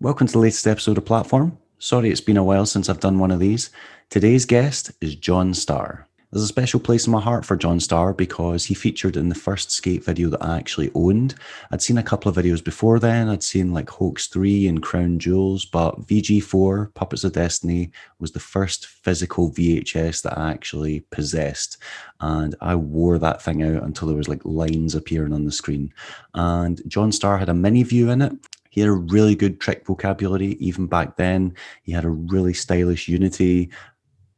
Welcome to the latest episode of Platform. Sorry it's been a while since I've done one of these. Today's guest is John Starr. There's a special place in my heart for John Starr because he featured in the first skate video that I actually owned. I'd seen a couple of videos before then. I'd seen like Hoax 3 and Crown Jewels, but VG4, Puppets of Destiny, was the first physical VHS that I actually possessed. And I wore that thing out until there was like lines appearing on the screen. And John Starr had a mini view in it. He had a really good trick vocabulary even back then. He had a really stylish Unity,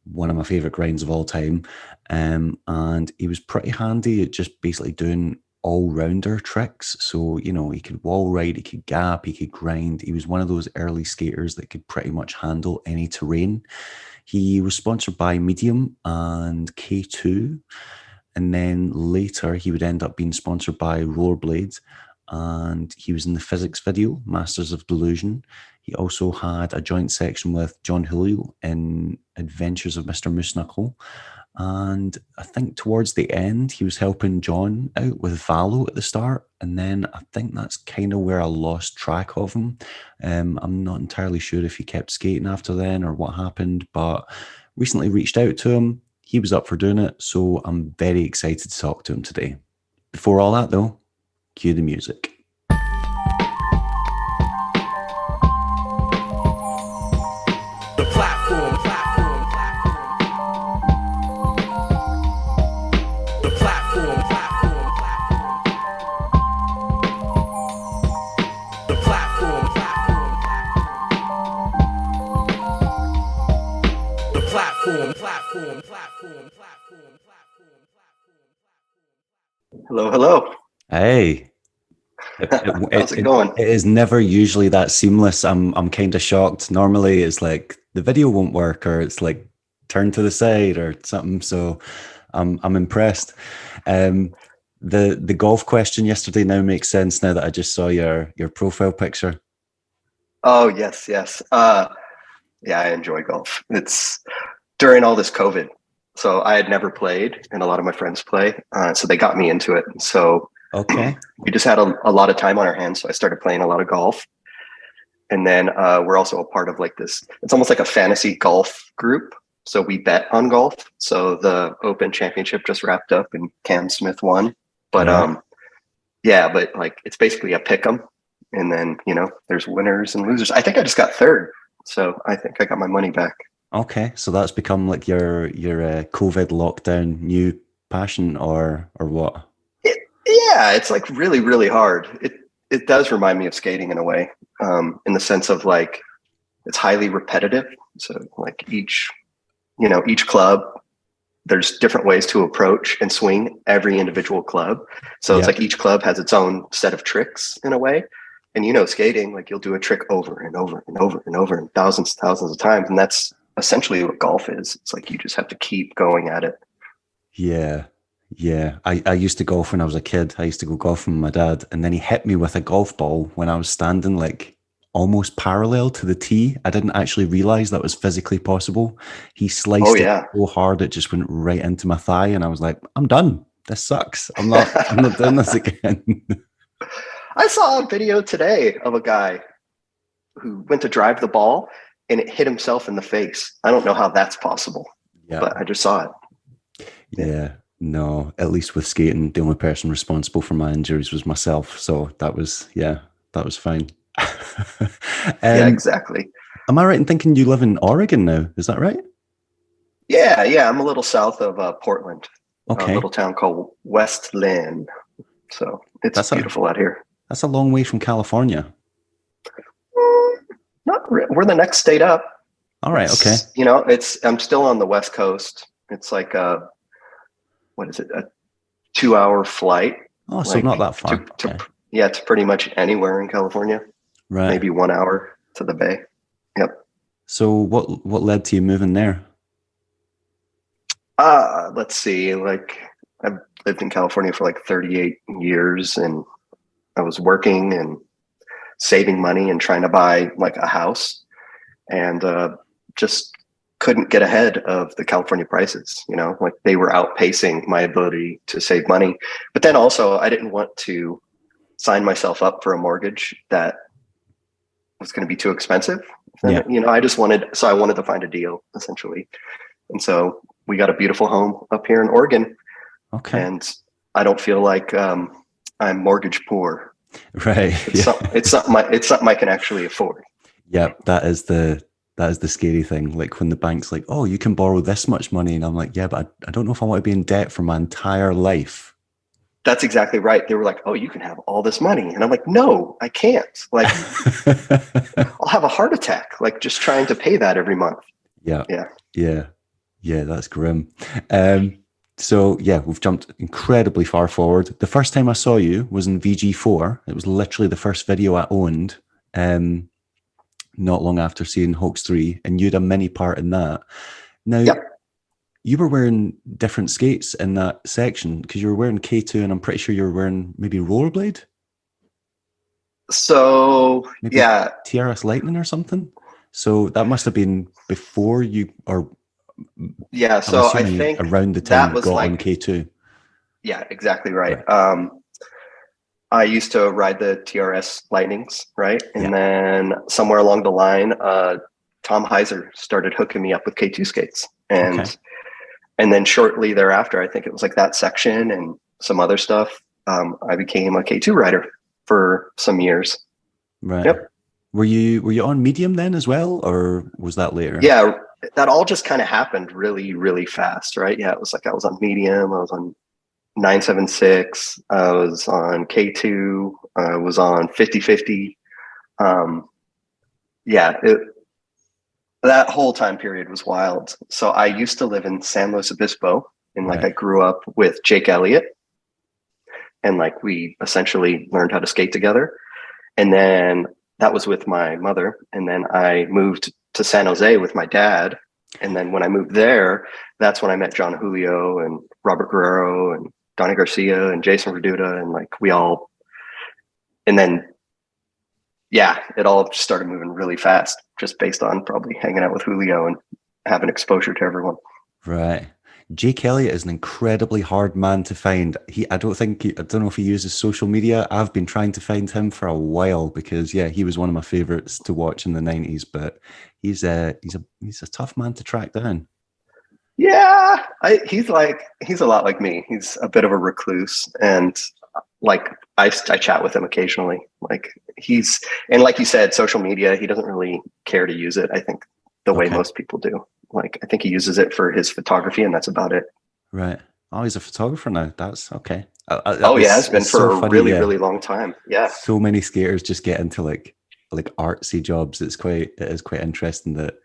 one of my favorite grinds of all time. And he was pretty handy at just basically doing all-rounder tricks. So, you know, he could wall ride, he could gap, he could grind. He was one of those early skaters that could pretty much handle any terrain. He was sponsored by Medium and K2. And then later he would end up being sponsored by Rollerblade. And he was in the Fiziks video, Masters of Delusion. He also had a joint section with Jon Julio in Adventures of Mr. Moose Knuckle. And I think towards the end, he was helping John out with Valo at the start. And then I think that's kind of where I lost track of him. I'm not entirely sure if he kept skating after then or what happened, but recently reached out to him. He was up for doing it, so I'm very excited to talk to him today. Before all that, though, cue the music. The platform. The platform. The platform. The platform. Hello, hello. Hey. How's it going? It is never usually that seamless. I'm kind of shocked. Normally it's like the video won't work or it's like turn to the side or something. So I'm impressed. The golf question yesterday now makes sense now that I just saw your profile picture. Oh, yes. Yeah, I enjoy golf. It's during all this COVID. So I had never played and a lot of my friends play. So they got me into it. So okay. We just had a lot of time on our hands. So I started playing a lot of golf. And then we're also a part of like this, it's almost like a fantasy golf group. So we bet on golf. So the Open Championship just wrapped up and Cam Smith won. But but like it's basically a pick 'em. And then, you know, there's winners and losers. I think I just got third. So I think I got my money back. Okay. So that's become like your COVID lockdown new passion or what? Yeah, it's like really, really hard. It does remind me of skating in a way, in the sense of like it's highly repetitive. So like each club, there's different ways to approach and swing every individual club. So it's like each club has its own set of tricks in a way. And you know, skating, like you'll do a trick over and over and over and over and thousands of times. And that's essentially what golf is. It's like you just have to keep going at it. Yeah. Yeah, I used to golf when I was a kid. I used to go golfing with my dad, and then he hit me with a golf ball when I was standing like almost parallel to the tee. I didn't actually realize that was physically possible. He sliced it so hard it just went right into my thigh, and I was like, I'm done. This sucks. I'm not doing this again. I saw a video today of a guy who went to drive the ball and it hit himself in the face. I don't know how that's possible, but I just saw it. Yeah. No, at least with skating, the only person responsible for my injuries was myself. So that was fine. Yeah, exactly. Am I right in thinking you live in Oregon now? Is that right? Yeah. I'm a little south of Portland, a little town called West Lynn. So it's beautiful out here. That's a long way from California. We're the next state up. All right. Okay. You know, I'm still on the West Coast. It's like a 2-hour flight. Oh, so not that far. To pretty much anywhere in California. Right. Maybe 1 hour to the Bay. Yep. So what led to you moving there? Let's see. Like I've lived in California for like 38 years, and I was working and saving money and trying to buy like a house, and just couldn't get ahead of the California prices. You know, like they were outpacing my ability to save money. But then also I didn't want to sign myself up for a mortgage that was going to be too expensive. Yeah. And, I wanted to find a deal essentially. And so we got a beautiful home up here in Oregon. Okay. And I don't feel like I'm mortgage poor. Right. It's something I can actually afford. Yeah, that is the scary thing. Like when the bank's like, "Oh, you can borrow this much money," and I'm like, "Yeah, but I don't know if I want to be in debt for my entire life." That's exactly right. They were like, "Oh, you can have all this money," and I'm like, "No, I can't. Like, I'll have a heart attack. Like just trying to pay that every month." Yeah. Yeah. That's grim. So yeah, we've jumped incredibly far forward. The first time I saw you was in VG4. It was literally the first video I owned. Not long after seeing Hoax 3, and you had a mini part in that. Now, you were wearing different skates in that section because you were wearing K2, and I'm pretty sure you were wearing maybe Rollerblade. So maybe yeah, TRS Lightning or something. So that must have been before you, or yeah. So I think around the time that you was got like on K2. Yeah, exactly right. I used to ride the TRS Lightnings, right? And then somewhere along the line, Tom Heiser started hooking me up with K2 skates. And then shortly thereafter, I think it was like that section and some other stuff, I became a K2 rider for some years. Right. Yep. Were you on medium then as well, or was that later? Yeah, that all just kind of happened really, really fast, right? Yeah, it was like I was on medium, I was on 976, I was on K2, I was on 50/50. That whole time period was wild. So I used to live in San Luis Obispo, and I grew up with Jake Elliott, and like we essentially learned how to skate together. And then that was with my mother, and then I moved to San Jose with my dad. And then when I moved there, that's when I met Jon Julio and Robert Guerrero and Donnie Garcia and Jason Reduta, and like it all started moving really fast, just based on probably hanging out with Julio and having exposure to everyone. Right. Jake Elliott is an incredibly hard man to find. I don't know if he uses social media. I've been trying to find him for a while because he was one of my favorites to watch in the 90s, but he's a tough man to track down. Yeah, he's a lot like me. He's a bit of a recluse, and like I chat with him occasionally. Like like you said, social media, he doesn't really care to use it, I think, the way most people do. Like I think he uses it for his photography, and that's about it. Right. Oh, he's a photographer now. That's okay. It's been for a really, really long time. Yeah. So many skaters just get into like artsy jobs. It is quite interesting that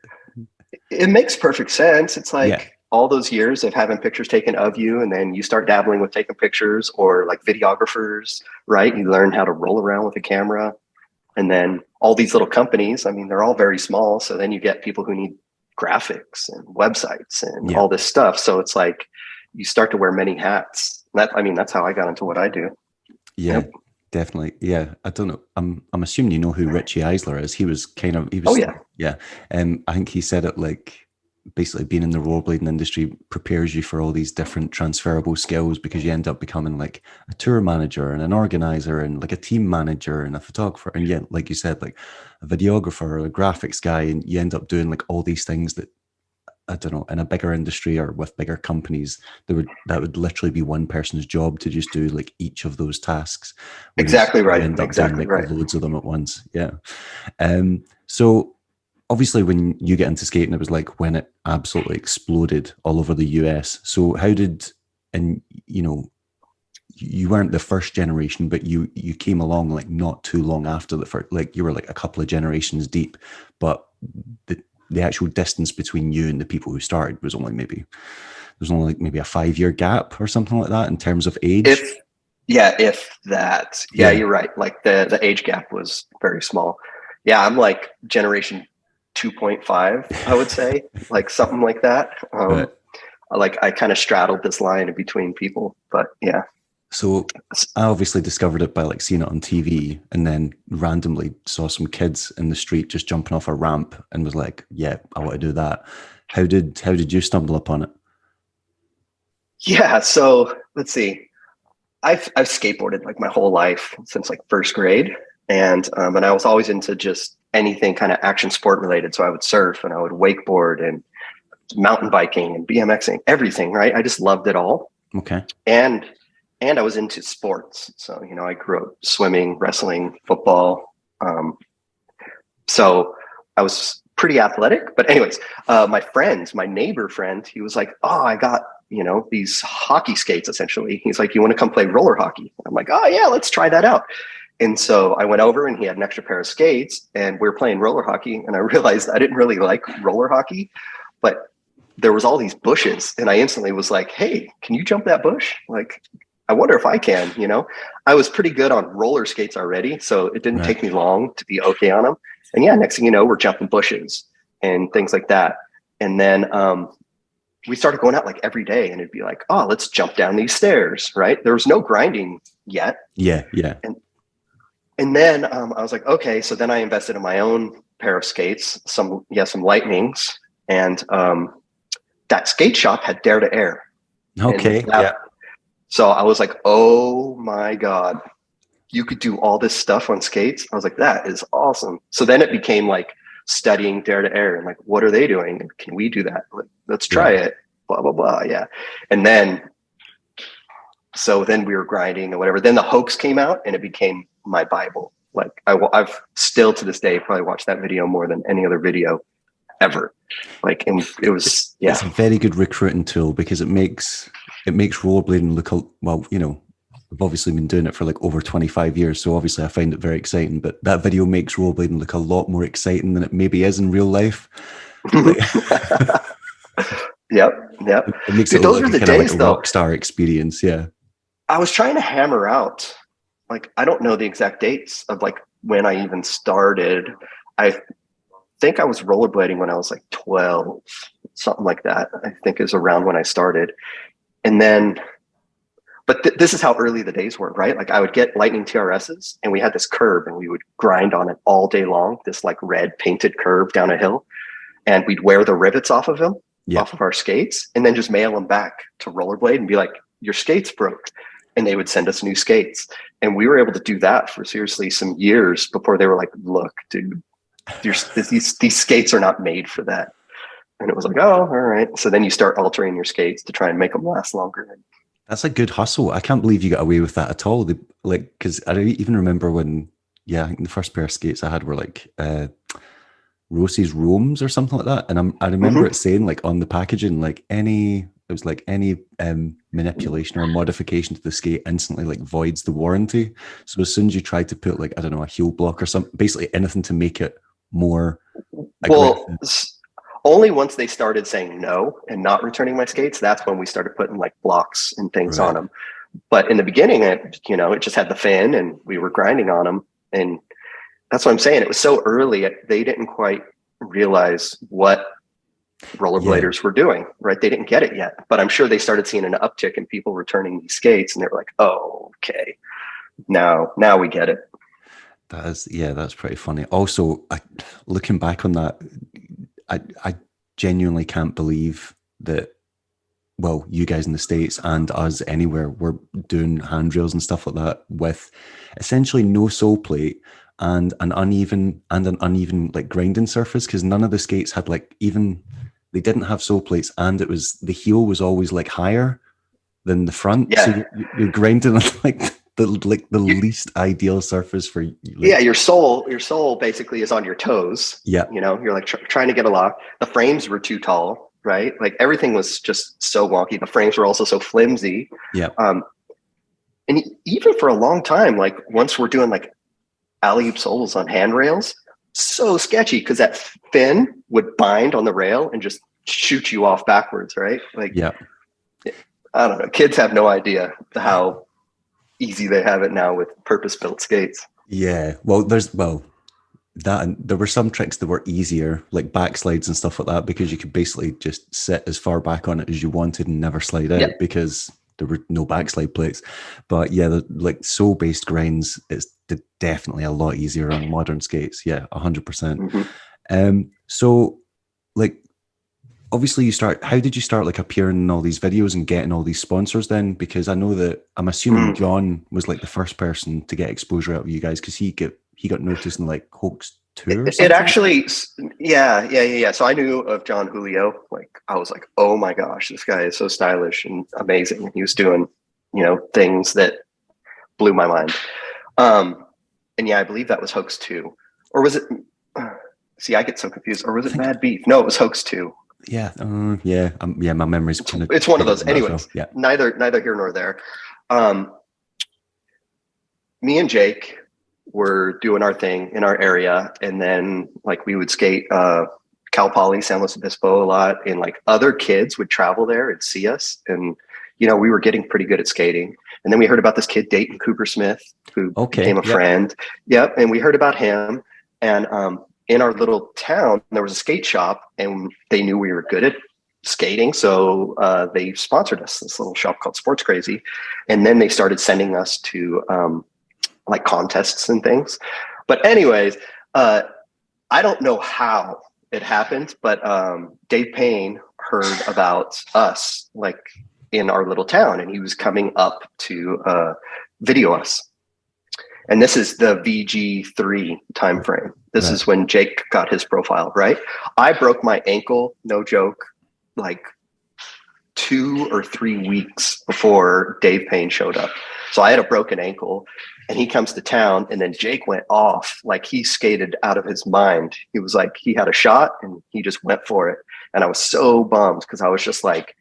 it makes perfect sense. It's like all those years of having pictures taken of you, and then you start dabbling with taking pictures, or like videographers, right? You learn how to roll around with a camera, and then all these little companies, I mean, they're all very small. So then you get people who need graphics and websites and all this stuff. So it's like you start to wear many hats. That's how I got into what I do. Yeah, definitely. Yeah. I don't know. I'm assuming you know who Richie Eisler is. He was. Yeah. I think he said it like basically being in the rollerblading industry prepares you for all these different transferable skills, because you end up becoming like a tour manager and an organizer and like a team manager and a photographer. And like you said, like a videographer or a graphics guy, and you end up doing like all these things that, I don't know, in a bigger industry or with bigger companies, that would literally be one person's job to just do like each of those tasks. Exactly right. You end up doing like loads of them at once. Yeah. So obviously when you get into skating, it was like when it absolutely exploded all over the US. So you weren't the first generation, but you came along like not too long after the first, like you were like a couple of generations deep, but the actual distance between you and the people who started was only maybe a 5-year gap or something like that in terms of age. If that. Yeah, you're right. Like the age gap was very small. Yeah, I'm like generation 2.5, I would say, like something like that. Like I kind of straddled this line in between people, but yeah. So I obviously discovered it by like seeing it on TV, and then randomly saw some kids in the street just jumping off a ramp and was like, yeah, I want to do that. How did you stumble upon it? Yeah. So let's see. I've skateboarded like my whole life since like first grade. And I was always into just anything kind of action sport related. So I would surf and I would wakeboard and mountain biking and BMXing, everything, right? I just loved it all. Okay. And I was into sports. So, you know, I grew up swimming, wrestling, football. So I was pretty athletic. But anyways, my neighbor friend, he was like, oh, I got, you know, these hockey skates, essentially. He's like, you want to come play roller hockey? I'm like, oh yeah, let's try that out. And so I went over and he had an extra pair of skates and we were playing roller hockey. And I realized I didn't really like roller hockey, but there was all these bushes. And I instantly was like, hey, can you jump that bush? Like, I wonder if I can, you know. I was pretty good on roller skates already. So it didn't take me long to be okay on them. And yeah, next thing you know, we're jumping bushes and things like that. And then we started going out like every day and it'd be like, oh, let's jump down these stairs, right? There was no grinding yet. Yeah. And then I was like, okay. So then I invested in my own pair of skates, some Lightnings. And that skate shop had Dare to Air. Okay. So I was like, oh my God, you could do all this stuff on skates. I was like, that is awesome. So then it became like studying Dare to Air and like, what are they doing? Can we do that? Let's try it. Blah, blah, blah. Yeah. And then we were grinding or whatever. Then the hoax came out and it became my Bible. Like I've still to this day probably watched that video more than any other video ever. Like, and it was, yeah. It's a very good recruiting tool because it makes rollerblading look, well, you know, I've obviously been doing it for like over 25 years. So obviously I find it very exciting, but that video makes rollerblading look a lot more exciting than it maybe is in real life. Yep. It makes it those look are the kind days of like a though. rock star experience. Yeah. I was trying to hammer out, like, I don't know the exact dates of like when I even started. I think I was rollerblading when I was like 12, something like that. I think is around when I started. And then, but this is how early the days were, right? Like I would get Lightning TRSs and we had this curb and we would grind on it all day long, this like red painted curb down a hill. And we'd wear the rivets off of them, off of our skates, and then just mail them back to Rollerblade and be like, your skates broke. And they would send us new skates. And we were able to do that for seriously some years before they were like, look, dude, these skates are not made for that. And it was like, oh, all right. So then you start altering your skates to try and make them last longer. That's a good hustle. I can't believe you got away with that at all. Because I even remember when, I think the first pair of skates I had were like Roces Roams or something like that. And I remember it saying like on the packaging, like any manipulation or modification to the skate instantly like voids the warranty. So as soon as you try to put like, I don't know, a heel block or something, basically anything to make it more aggressive. Well, only once they started saying no and not returning my skates, that's when we started putting like blocks and things on them. But in the beginning, it just had the fin and we were grinding on them. And that's what I'm saying. It was so early, they didn't quite realize what rollerbladers were doing, right? They didn't get it yet, but I'm sure they started seeing an uptick in people returning these skates and they were like, oh, okay, now we get it. That's pretty funny. Also, looking back on that, I genuinely can't believe that, well, you guys in the States and us anywhere were doing handrails and stuff like that with essentially no sole plate and an uneven like grinding surface, because none of the skates had they didn't have sole plates, and it was the heel was always like higher than the front. Yeah. So you're grinding on like the least ideal surface for your sole basically is on your toes. Yeah, you're like trying to get a lock. The frames were too tall, right? Like everything was just so wonky. The frames were also so flimsy. Yeah. And even for a long time, like once we're doing like alley-oop soles on handrails, so sketchy because that fin would bind on the rail and just shoot you off backwards, right? Like, I don't know. Kids have no idea how easy they have it now with purpose-built skates. Yeah. Well, there were some tricks that were easier, like backslides and stuff like that, because you could basically just sit as far back on it as you wanted and never slide out because there were no backslide plates. But like sole-based grinds is definitely a lot easier on modern skates. Yeah, 100%. So, like, obviously how did you start like appearing in all these videos and getting all these sponsors then? Because I know that I'm assuming John was like the first person to get exposure out of you guys, because he got noticed in like Hoax two or It something? actually, yeah. So I knew of Jon Julio. Like I was like, oh my gosh, this guy is so stylish and amazing. He was doing, things that blew my mind. And yeah, I believe that was Hoax 2. Or was it? See, I get so confused. Or was I it think, Mad Beef? No, it was Hoax 2. yeah, yeah. My memory's It's, kind of it's one of faded those. in that as well. Anyways, Yeah. neither here nor there. Um, Me and Jake were doing our thing in our area, and then like we would skate Cal Poly, San Luis Obispo a lot, and like other kids would travel there and see us, and we were getting pretty good at skating. And then we heard about this kid Dayton Cooper Smith, who Okay. became a Yep. friend. Yep, and we heard about him, and in our little town there was a skate shop, and they knew we were good at skating, so they sponsored us, this little shop called Sports Crazy, and then they started sending us to like contests and things. But anyways, I don't know how it happened, but Dave Payne heard about us like in our little town, and he was coming up to video us. And this is the VG3 timeframe. This is when Jake got his profile, right? I broke my ankle, no joke, like 2 or 3 weeks before Dave Payne showed up. So I had a broken ankle, and he comes to town, and then Jake went off. Like he skated out of his mind. He was like, he had a shot and he just went for it. And I was so bummed because I was just like,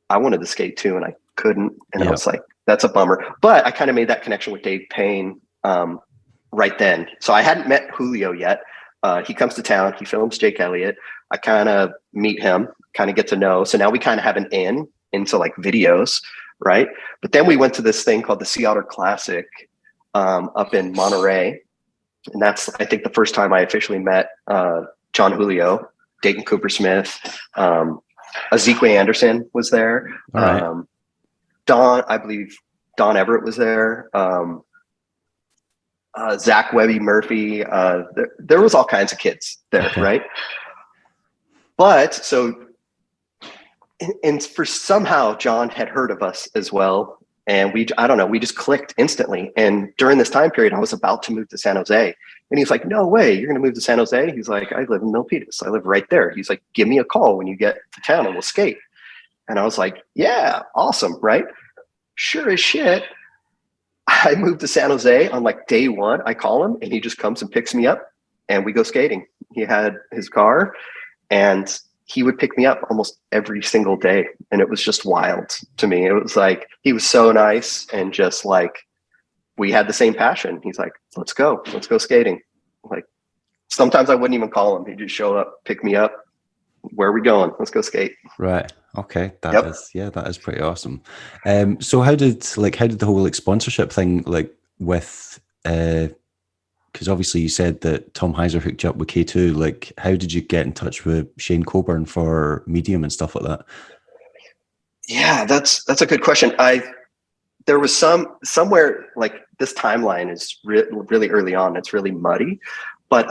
I wanted to skate too, and I couldn't. And I was like, that's a bummer. But I kind of made that connection with Dave Payne right then. So I hadn't met Julio yet. He comes to town. He films Jake Elliott. I kind of meet him, kind of get to know. So now we kind of have an into like videos, right? But then we went to this thing called the Sea Otter Classic up in Monterey. And that's, I think, the first time I officially met Jon Julio, Dayton Cooper Smith, Ezekwe Anderson was there. Right. I believe Don Everett was there. Zach Webby Murphy. There was all kinds of kids there, right? But so, and for somehow John had heard of us as well. And I don't know, we just clicked instantly. And during this time period, I was about to move to San Jose. And he's like, no way, you're going to move to San Jose? He's like, I live in Milpitas. I live right there. He's like, give me a call when you get to town and we'll skate. And I was like, yeah, awesome, right? Sure as shit. I moved to San Jose on like day one. I call him and he just comes and picks me up and we go skating. He had his car and he would pick me up almost every single day. And it was just wild to me. It was like, he was so nice and just like, we had the same passion. He's like, let's go skating. Like sometimes I wouldn't even call him. He'd just show up, pick me up. Where are we going? Let's go skate. Right. Okay. That is pretty awesome. So how did the whole sponsorship thing with because obviously you said that Tom Heiser hooked you up with K2. Like, how did you get in touch with Shane Coburn for Medium and stuff like that? Yeah, that's a good question. There was somewhere like this timeline is really early on. It's really muddy, but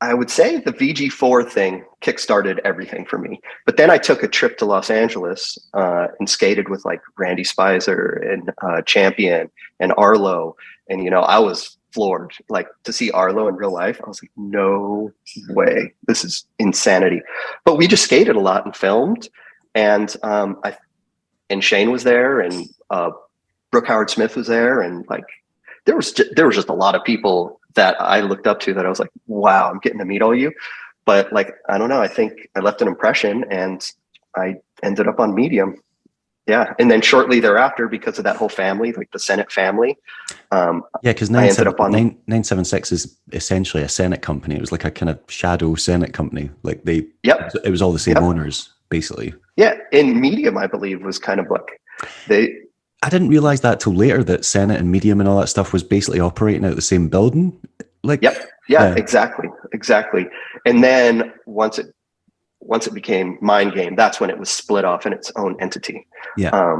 I would say the VG4 thing kickstarted everything for me. But then I took a trip to Los Angeles and skated with like Randy Spicer and Champion and Arlo. And, I was floored, like to see Arlo in real life. I was like, no way, this is insanity. But we just skated a lot and filmed. And and Shane was there and Brooke Howard Smith was there. And like, there was just a lot of people that I looked up to that I was like, wow, I'm getting to meet all you. But like, I don't know, I think I left an impression and I ended up on Medium. Yeah. And then shortly thereafter, because of that whole family, like the Senate family. Because 976 is essentially a Senate company. It was like a kind of shadow Senate company. Like it was all the same owners, basically. Yeah. And Medium, I believe, was kind of like I didn't realize that till later, that Senate and Medium and all that stuff was basically operating out the same building. Like, yeah, exactly. And then once it became Mind Game, that's when it was split off in its own entity. Yeah.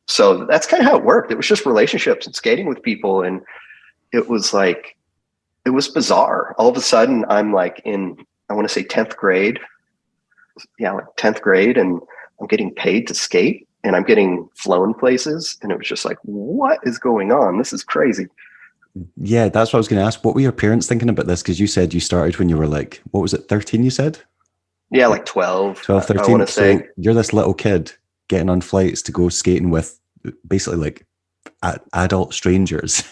So that's kind of how it worked. It was just relationships and skating with people, and it was bizarre. All of a sudden, I'm like in, I want to say 10th grade. Yeah, like 10th grade, and I'm getting paid to skate. And I'm getting flown places. And it was just like, what is going on? This is crazy. Yeah, that's what I was going to ask. What were your parents thinking about this? Because you said you started when you were like, what was it, 13, you said? Yeah, like 12, 12, I want 13. to say. So you're this little kid getting on flights to go skating with basically like adult strangers.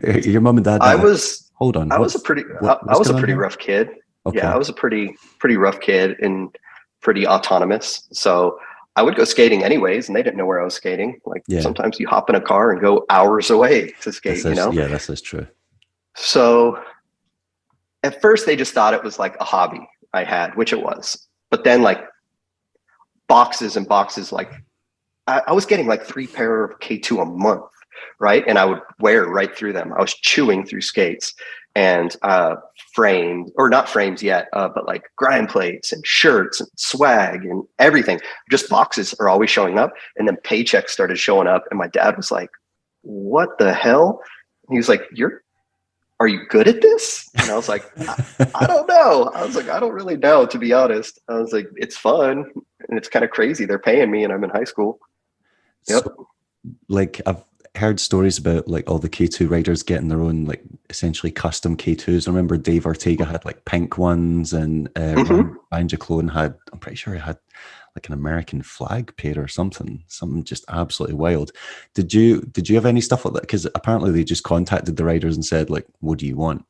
Your mum and dad I not like, was hold on, I was a pretty I what's was a going on pretty here? rough kid. Yeah, Okay. I was a pretty rough kid and pretty autonomous. So I would go skating anyways, and they didn't know where I was skating. Like Yeah, sometimes you hop in a car and go hours away to this skate, you is, know? yeah, this is true. So at first they just thought it was like a hobby I had, which it was. But then like boxes and boxes, like I was getting like 3 pair of K2 a month, right? And I would wear right through them. I was chewing through skates and frames, or not frames yet, but like grind plates and shirts and swag and everything. Just boxes are always showing up. And then paychecks started showing up. And my dad was like, what the hell? He was like, are you good at this? And I was like, I don't know. I was like, I don't really know, to be honest. I was like, it's fun and it's kind of crazy. They're paying me and I'm in high school. Yep. So like I've heard stories about like all the K2 riders getting their own like essentially custom K2s. I remember Dave Ortega had like pink ones, and Hmm. Ryan Jaclone had, I'm pretty sure he had like an American flag pair or something just absolutely wild. Did you have any stuff like that? Because apparently they just contacted the riders and said like, what do you want?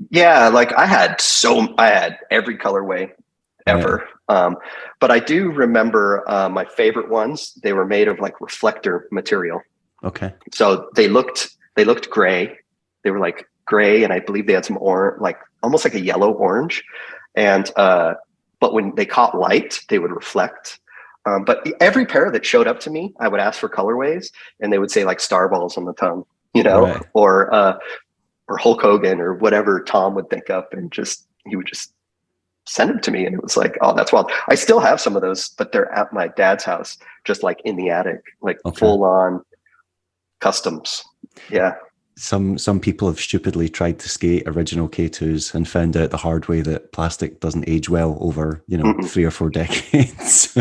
Yeah, like I had every colorway Right. ever. But I do remember my favorite ones. They were made of like reflector material. Okay. So they looked gray. They were like gray, and I believe they had some orange, like almost like a yellow orange. And but when they caught light, they would reflect. But every pair that showed up to me, I would ask for colorways, and they would say like star balls on the tongue, Right. or Hulk Hogan or whatever Tom would think up, and just he would just send them to me, and it was like, oh, that's wild. I still have some of those, but they're at my dad's house, just like in the attic, like Okay. full on customs. Yeah. Some people have stupidly tried to skate original K2s and found out the hard way that plastic doesn't age well over, Mm-mm. 3 or 4 decades.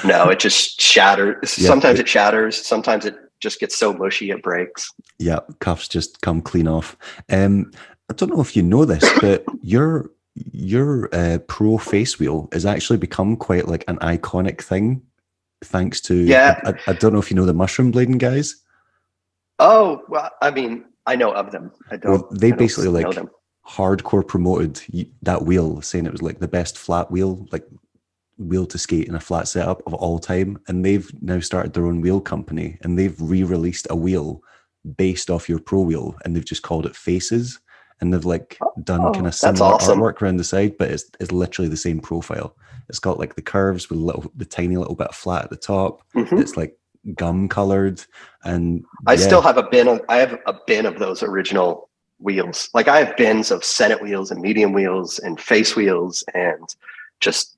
No, it just shatters. Yeah, Sometimes it shatters. Sometimes it just gets so mushy it breaks. yeah, cuffs just come clean off. I don't know if you know this, but your pro face wheel has actually become quite like an iconic thing, thanks to Yeah. I don't know if you know the mushroom blading guys. Oh, well, I mean, I know of them. I don't. Well, they I don't basically know like them. hardcore promoted that wheel, saying it was like the best flat wheel, like wheel to skate in a flat setup of all time. And they've now started their own wheel company, and they've re-released a wheel based off your pro wheel, and they've just called it Faces. And they've like done kind Oh, of that's similar awesome. artwork around the side, but it's literally the same profile. It's got like the curves with the tiny little bit of flat at the top. Hmm. It's like gum colored, and I yeah, still have I have a bin of those original wheels. Like I have bins of Senate wheels and medium wheels and face wheels and just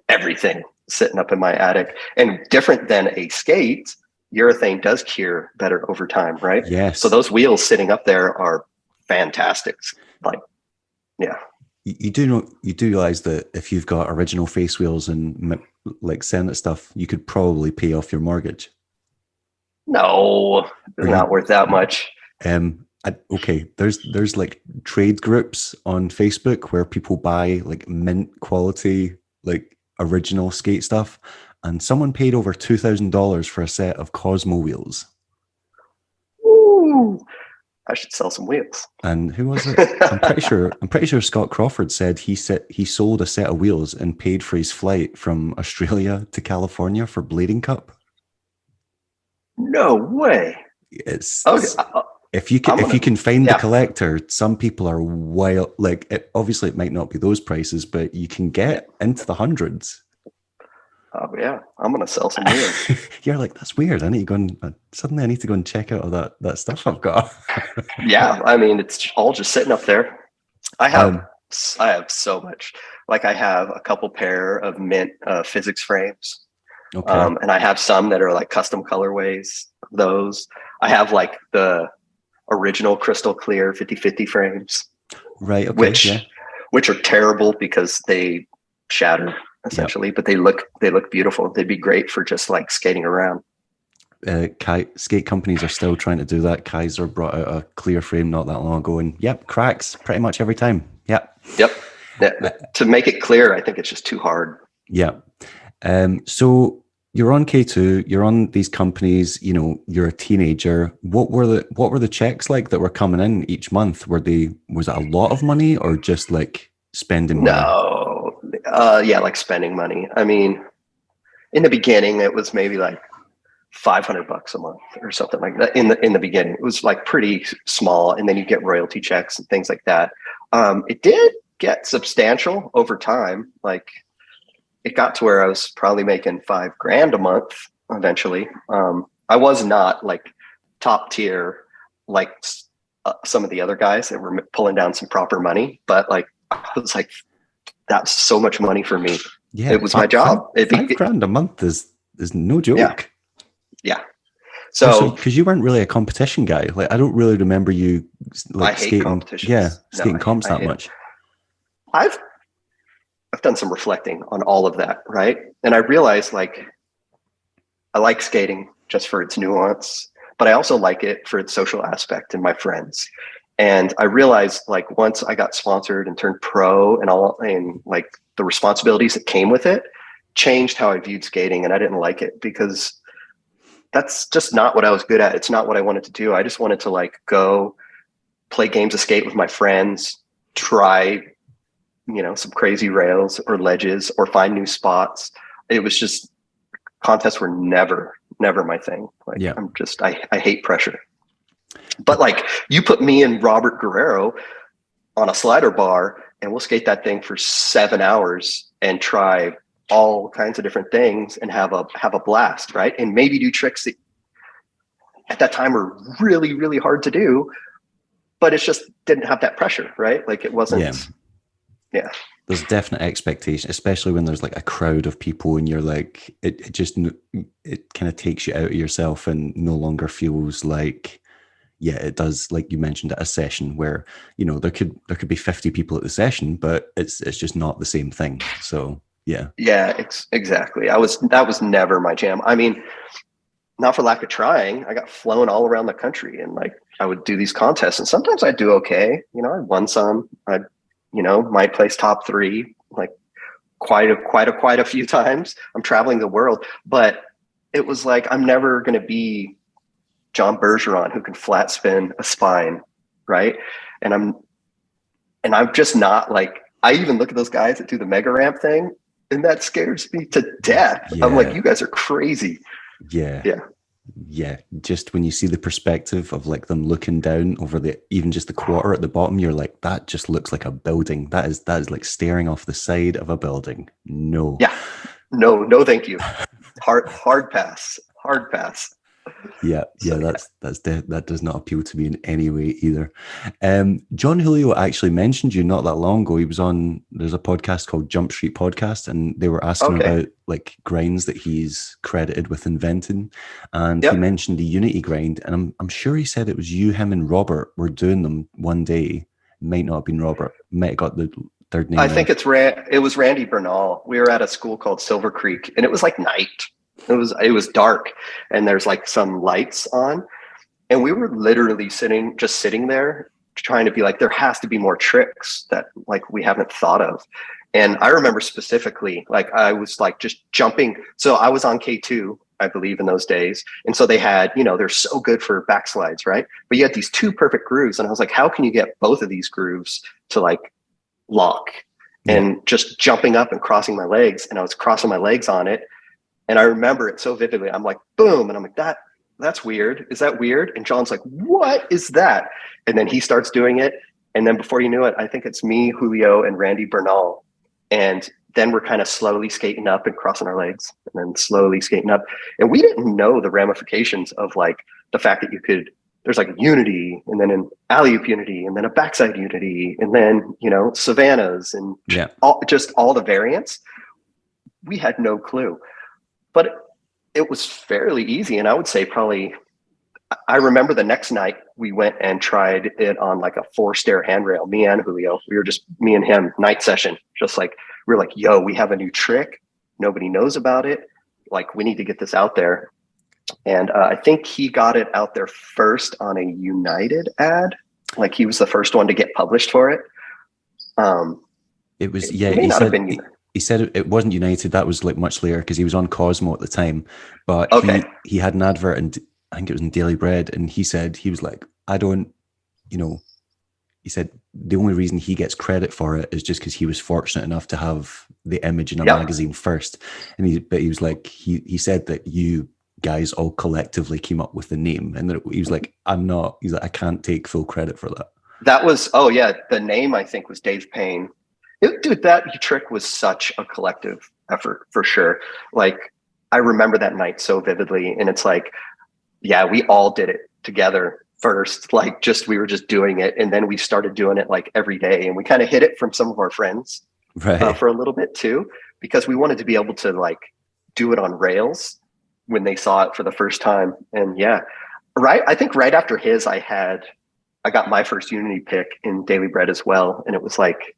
everything sitting up in my attic. And different than a skate, urethane does cure better over time, right? So yes, those wheels sitting up there are fantastic. Like, yeah. you do know, you do realize that if you've got original face wheels and like Senate stuff, you could probably pay off your mortgage. No, Or they're you, not worth that much. okay, there's like trade groups on Facebook where people buy like mint quality, like original skate stuff, and someone paid over $2,000 for a set of Cosmo wheels. Ooh, I should sell some wheels. And who was it? I'm pretty sure Scott Crawford said he sold a set of wheels and paid for his flight from Australia to California for Blading Cup. No way. Okay, It's if you can I'm if you gonna. can find the Yeah. collector, some people are wild. Like obviously, it might not be those prices, but you can get into the hundreds. Oh yeah, I'm gonna sell some wheels. You're like, that's weird. I need to go and suddenly I need to go and check out all that stuff I've got. Yeah, I mean it's all just sitting up there. I have um, I have so much. Like I have a couple pair of mint Fiziks frames, okay, and I have some that are like custom colorways of those. I have like the original crystal clear 50/50 frames, right, okay, yeah, which which are terrible because they shatter yeah. essentially, but they look beautiful. They'd be great for just like skating around. Skate companies are still trying to do that. Kaiser brought out a clear frame not that long ago, and yep, cracks pretty much every time. Yep. To make it clear, I think it's just too hard. Yeah. So you're on K2, you're on these companies, you know, you're a teenager. What were the checks like that were coming in each month? Was it a lot of money or just like spending money? No. Yeah, like spending money. I mean, in the beginning it was maybe like $500 a month or something like that. In the beginning, it was like pretty small, and then you get royalty checks and things like that. It did get substantial over time. Like, it got to where I was probably making $5,000 a month eventually. I was not like top tier like some of the other guys that were pulling down some proper money, but like I was like, that's so much money for me. Yeah, it was my job. $5,000 a month is no joke. Yeah. So because you weren't really a competition guy. Like, I don't really remember you like I hate skating. competitions. Yeah, skating comps that much. I've done some reflecting on all of that, right? And I realized like I like skating just for its nuance, but I also like it for its social aspect and my friends. And I realized like once I got sponsored and turned pro and like the responsibilities that came with it changed how I viewed skating, and I didn't like it because that's just not what I was good at. It's not what I wanted to do. I just wanted to like go play games of skate with my friends, try, you know, some crazy rails or ledges or find new spots. It was just, contests were never my thing. Like, yeah. I hate pressure. But like, you put me and Robert Guerrero on a slider bar and we'll skate that thing for 7 hours and try all kinds of different things and have a blast, right? And maybe do tricks that at that time were really, really hard to do, but it just didn't have that pressure, right? Like, it wasn't. Yeah. There's definite expectation, especially when there's like a crowd of people and you're like, it kind of takes you out of yourself and no longer feels like, yeah, it does. Like you mentioned, at a session where, you know, there could be 50 people at the session, but it's just not the same thing. So yeah, exactly. That was never my jam. I mean, not for lack of trying, I got flown all around the country and like I would do these contests and sometimes I'd do okay. You know, I won some. Might place top 3, like quite a few times. I'm traveling the world, but it was like, I'm never going to be John Bergeron who can flat spin a spine. Right. And I'm just not like, I even look at those guys that do the mega ramp thing and that scares me to death. Yeah. I'm like, you guys are crazy. Yeah. Just when you see the perspective of like them looking down over even just the quarter at the bottom, you're like, that just looks like a building. That is like staring off the side of a building. No. Yeah. No, thank you. Hard pass. Yeah. That does not appeal to me in any way either. Jon Julio actually mentioned you not that long ago. He was on, there's a podcast called Jump Street Podcast, and they were asking about like grinds that he's credited with inventing, and he mentioned the Unity grind, and I'm sure he said it was you, him, and Robert were doing them one day. Might not have been Robert. Might have got the third name. I think it was Randy Bernal. We were at a school called Silver Creek, and it was like night. It was dark and there's like some lights on, and we were literally sitting there trying to be like, there has to be more tricks that like we haven't thought of. And I remember specifically, like I was like just jumping. So I was on K2, I believe, in those days. And so they had, they're so good for backslides, right? But you had these 2 perfect grooves. And I was like, how can you get both of these grooves to like lock? And just jumping up and crossing my legs, and I was crossing my legs on it. And I remember it so vividly. I'm like, boom. And I'm like, that's weird. Is that weird? And John's like, what is that? And then he starts doing it. And then before you knew it, I think it's me, Julio, and Randy Bernal. And then we're kind of slowly skating up and crossing our legs and then slowly skating up. And we didn't know the ramifications of like the fact that there's like a unity and then an alley-oop unity and then a backside unity and then, Savannahs and just all the variants. We had no clue. But it was fairly easy. And I would say I remember the next night we went and tried it on like a 4-stair handrail, me and Julio. We were just me and him, night session. Just like, we were like, yo, we have a new trick. Nobody knows about it. Like, we need to get this out there. And I think he got it out there first on a United ad. Like he was the first one to get published for it. It was, It may not have been United. he said it wasn't United. That was like much later because he was on Cosmo at the time. But Okay. he had an advert, and I think it was in Daily Bread, and he said he was like, I don't, you know, he said the only reason he gets credit for it is just because he was fortunate enough to have the image in a magazine first. And he was like, he said that you guys all collectively came up with the name, and that he was like, he's like, I can't take full credit for that. That was, oh yeah, the name I think was Dave Payne. Dude, that trick was such a collective effort for sure. Like I remember that night so vividly, and it's like, yeah, we all did it together first. Like we were just doing it, and then we started doing it like every day, and we kind of hid it from some of our friends for a little bit too, because we wanted to be able to like do it on rails when they saw it for the first time. And yeah, I think right after his, I got my first Unity pick in Daily Bread as well, and it was like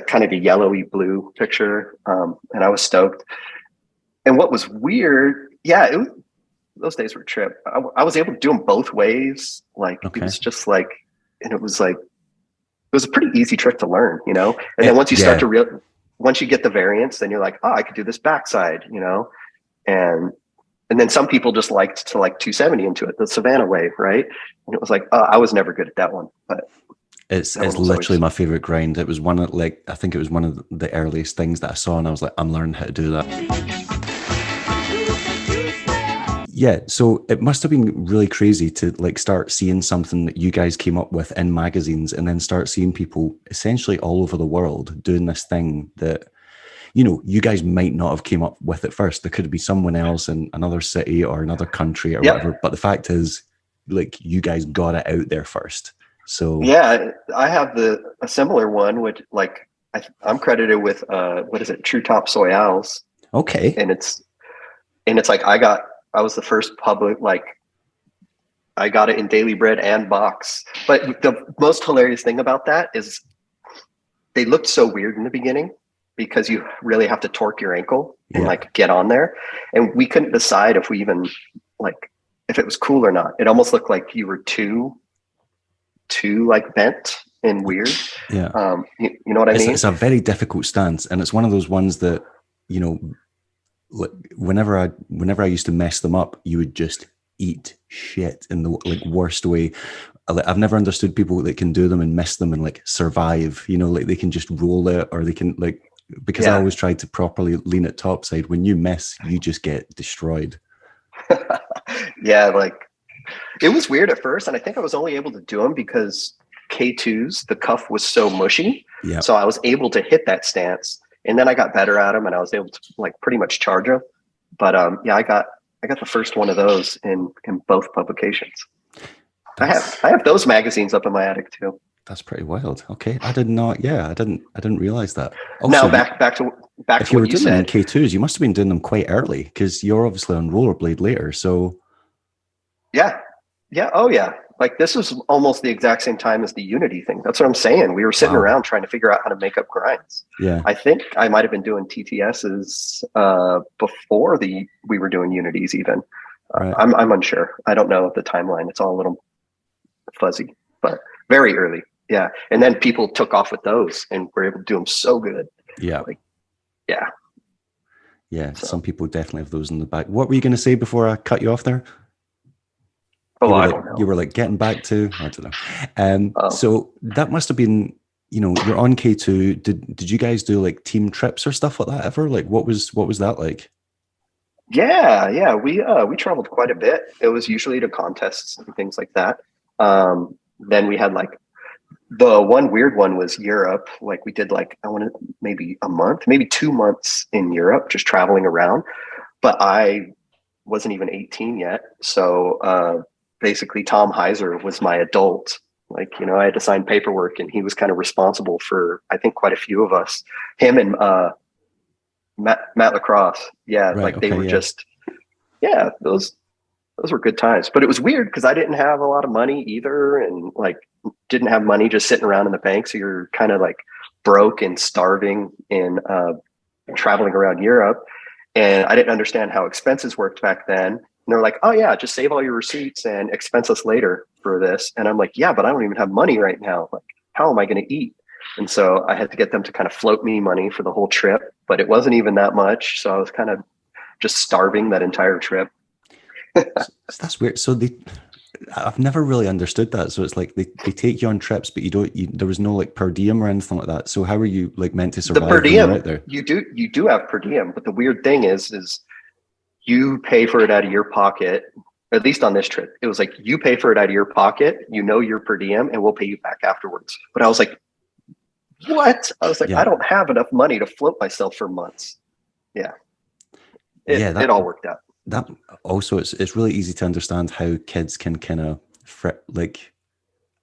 kind of a yellowy blue picture, and I was stoked. And what was weird, those days were a trip. I was able to do them both ways. Like it was just like, and it was a pretty easy trick to learn, you know. And then once you start to once you get the variants, then you're like, oh, I could do this backside, you know. And then some people just liked to like 270 into it, the Savannah wave, right? And it was like, I was never good at that one, but it's literally my favorite grind. It was one of I think it was one of the earliest things that I saw, and I was like, I'm learning how to do that. Yeah, so it must have been really crazy to like start seeing something that you guys came up with in magazines, and then start seeing people essentially all over the world doing this thing that, you know, you guys might not have came up with it first. There could be someone else in another city or another country or whatever. But the fact is, like, you guys got it out there first. So yeah, I have a similar one, which like I'm credited with what is it, True Topsoul. Okay. And it's like I was the first public, like I got it in Daily Bread and box. But the most hilarious thing about that is they looked so weird in the beginning, because you really have to torque your ankle and like get on there. And we couldn't decide if we even like, if it was cool or not. It almost looked like you were too like bent and weird. Yeah. You know what I mean? It's a very difficult stance. And it's one of those ones that, you know, whenever I used to mess them up, you would just eat shit in the like worst way. I've never understood people that can do them and miss them and like survive, you know, like they can just roll it, or they can like, because I always tried to properly lean it topside. When you miss, you just get destroyed. Yeah, like it was weird at first, and I think I was only able to do them because K2s, the cuff was so mushy. Yeah. So I was able to hit that stance, and then I got better at them, and I was able to like pretty much charge them. But yeah, I got the first one of those in both publications. I have those magazines up in my attic too. That's pretty wild. Okay, I didn't realize that. Now Also, back to if you were what you doing them said. in K2s, you must have been doing them quite early, because you're obviously on Rollerblade later. So Yeah. Oh yeah. Like this was almost the exact same time as the Unity thing. That's what I'm saying. We were sitting around trying to figure out how to make up grinds. Yeah. I think I might have been doing TTSs before we were doing Unities even. Right. I'm unsure. I don't know the timeline. It's all a little fuzzy, but very early. Yeah. And then people took off with those and were able to do them so good. Yeah. Like, yeah. Yeah. So. Some people definitely have those in the back. What were you going to say before I cut you off there? Oh, I don't know. You were like getting back to, I don't know. So that must have been, you know, you're on K2. Did you guys do like team trips or stuff like that ever? Like what was that like? Yeah. We traveled quite a bit. It was usually to contests and things like that. Then we had like the one weird one was Europe. Like we did like, I want to maybe a month, maybe 2 months in Europe, just traveling around. But I wasn't even 18 yet. So basically Tom Heiser was my adult. Like, you know, I had to sign paperwork, and he was kind of responsible for, I think, quite a few of us. Him and Matt Lacrosse. Yeah. Right, like they were just, those were good times. But it was weird because I didn't have a lot of money either, and like didn't have money just sitting around in the bank. So you're kind of like broke and starving and traveling around Europe. And I didn't understand how expenses worked back then. they're like, oh yeah, just save all your receipts and expense us later for this. And I'm like, yeah, but I don't even have money right now. Like, how am I going to eat? And so I had to get them to kind of float me money for the whole trip, but it wasn't even that much. So I was kind of just starving that entire trip. So that's weird. So I've never really understood that. So it's like they take you on trips, but there was no like per diem or anything like that. So how are you like meant to The per survive when you're diem, out there? you do have per diem, but the weird thing is you pay for it out of your pocket. At least on this trip, it was like, you pay for it out of your pocket, your per diem, and we'll pay you back afterwards. But I was like, what? I was like, I Yeah. don't have enough money to float myself for months. Yeah. Yeah, It all worked out. that also it's really easy to understand how kids can kind of like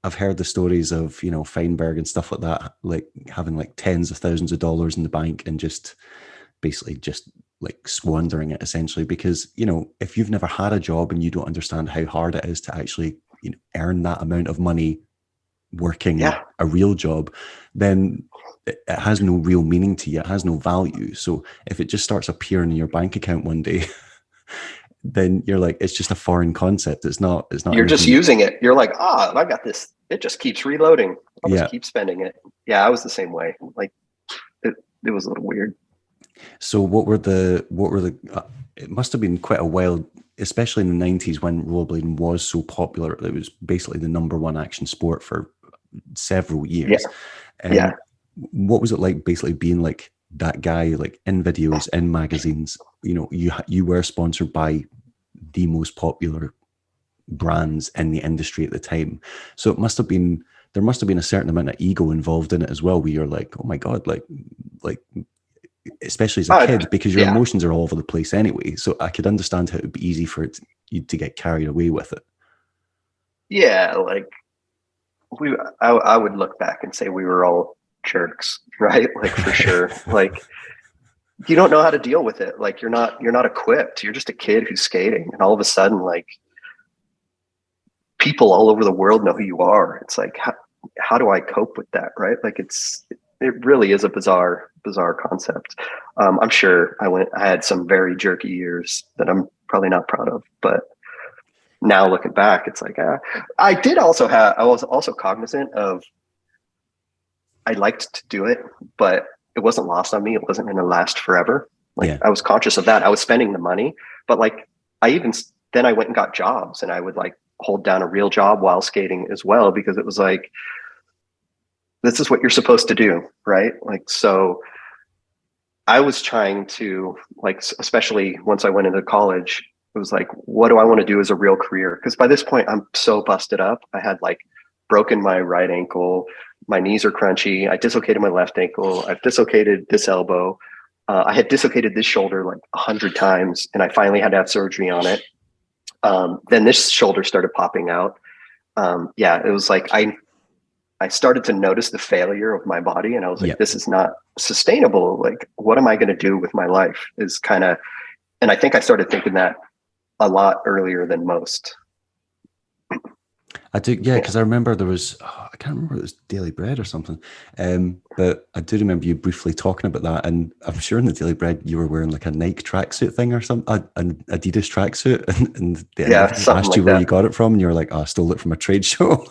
I've heard the stories of, you know, Feinberg and stuff like that, like having like tens of thousands of dollars in the bank and just basically just like squandering it essentially because, you know, if you've never had a job and you don't understand how hard it is to actually, you know, earn that amount of money working Yeah. a real job, then it has no real meaning to you. It has no value. So if it just starts appearing in your bank account one day, then you're like, it's just a foreign concept. It's not You're just anything. using it. You're like, I got this. It just keeps reloading. I'll just Yeah. keep spending it. Yeah, I was the same way. Like it was a little weird. So it must have been quite a while, especially in the 90s when rollerblading was so popular. It was basically the number one action sport for several Yeah. years. Yeah. What was it like basically being like that guy, like in videos, in magazines? You know, you were sponsored by the most popular brands in the industry at the time. So there must have been a certain amount of ego involved in it as well, where you're like, oh my God, like especially as a kid, because your Yeah. emotions are all over the place anyway. So I could understand how it would be easy for you to get carried away with it. Yeah. Like I would look back and say we were all jerks, right? Like for sure. Like you don't know how to deal with it. Like you're not equipped. You're just a kid who's skating, and all of a sudden, like people all over the world know who you are. It's like, how do I cope with that? Right. Like it really is a bizarre concept. I'm sure I had some very jerky years that I'm probably not proud of, but now looking back, it's like, I was also cognizant of, I liked to do it, but it wasn't lost on me. It wasn't going to last forever. Like I was conscious of that. I was spending the money, but like then I went and got jobs, and I would like hold down a real job while skating as well, because it was like, this is what you're supposed to do. Right. Like, so I was trying to, like, especially once I went into college, it was like, what do I want to do as a real career? Because by this point, I'm so busted up. I had like broken my right ankle. My knees are crunchy. I dislocated my left ankle. I've dislocated this elbow. I had dislocated this shoulder like 100 times, and I finally had to have surgery on it. Then this shoulder started popping out. It was like, I started to notice the failure of my body, and I was like, this is not sustainable. Like, what am I going to do with my life is kind of, and I think I started thinking that a lot earlier than most. I do, yeah, because I remember there was, I can't remember, it was Daily Bread or something, but I do remember you briefly talking about that, and I'm sure in the Daily Bread you were wearing like a Nike tracksuit thing or something, an Adidas tracksuit, and the interview asked you where you got it from, and you were like, I stole it from a trade show.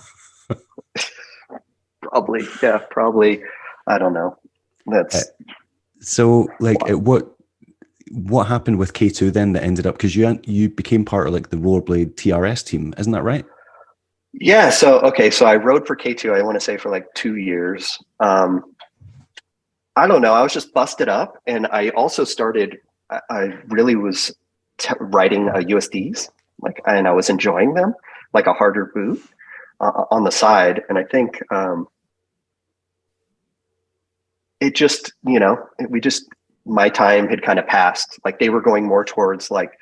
Probably. I don't know. That's so like what happened with K2 then that ended up, because you became part of like the Rollerblade TRS team, isn't that right? Yeah. So I rode for K2, I want to say for like 2 years. I don't know. I was just busted up, and I also started, I really was riding USDs, like, and I was enjoying them, like a harder boot on the side. And I think, it just, my time had kind of passed. Like they were going more towards like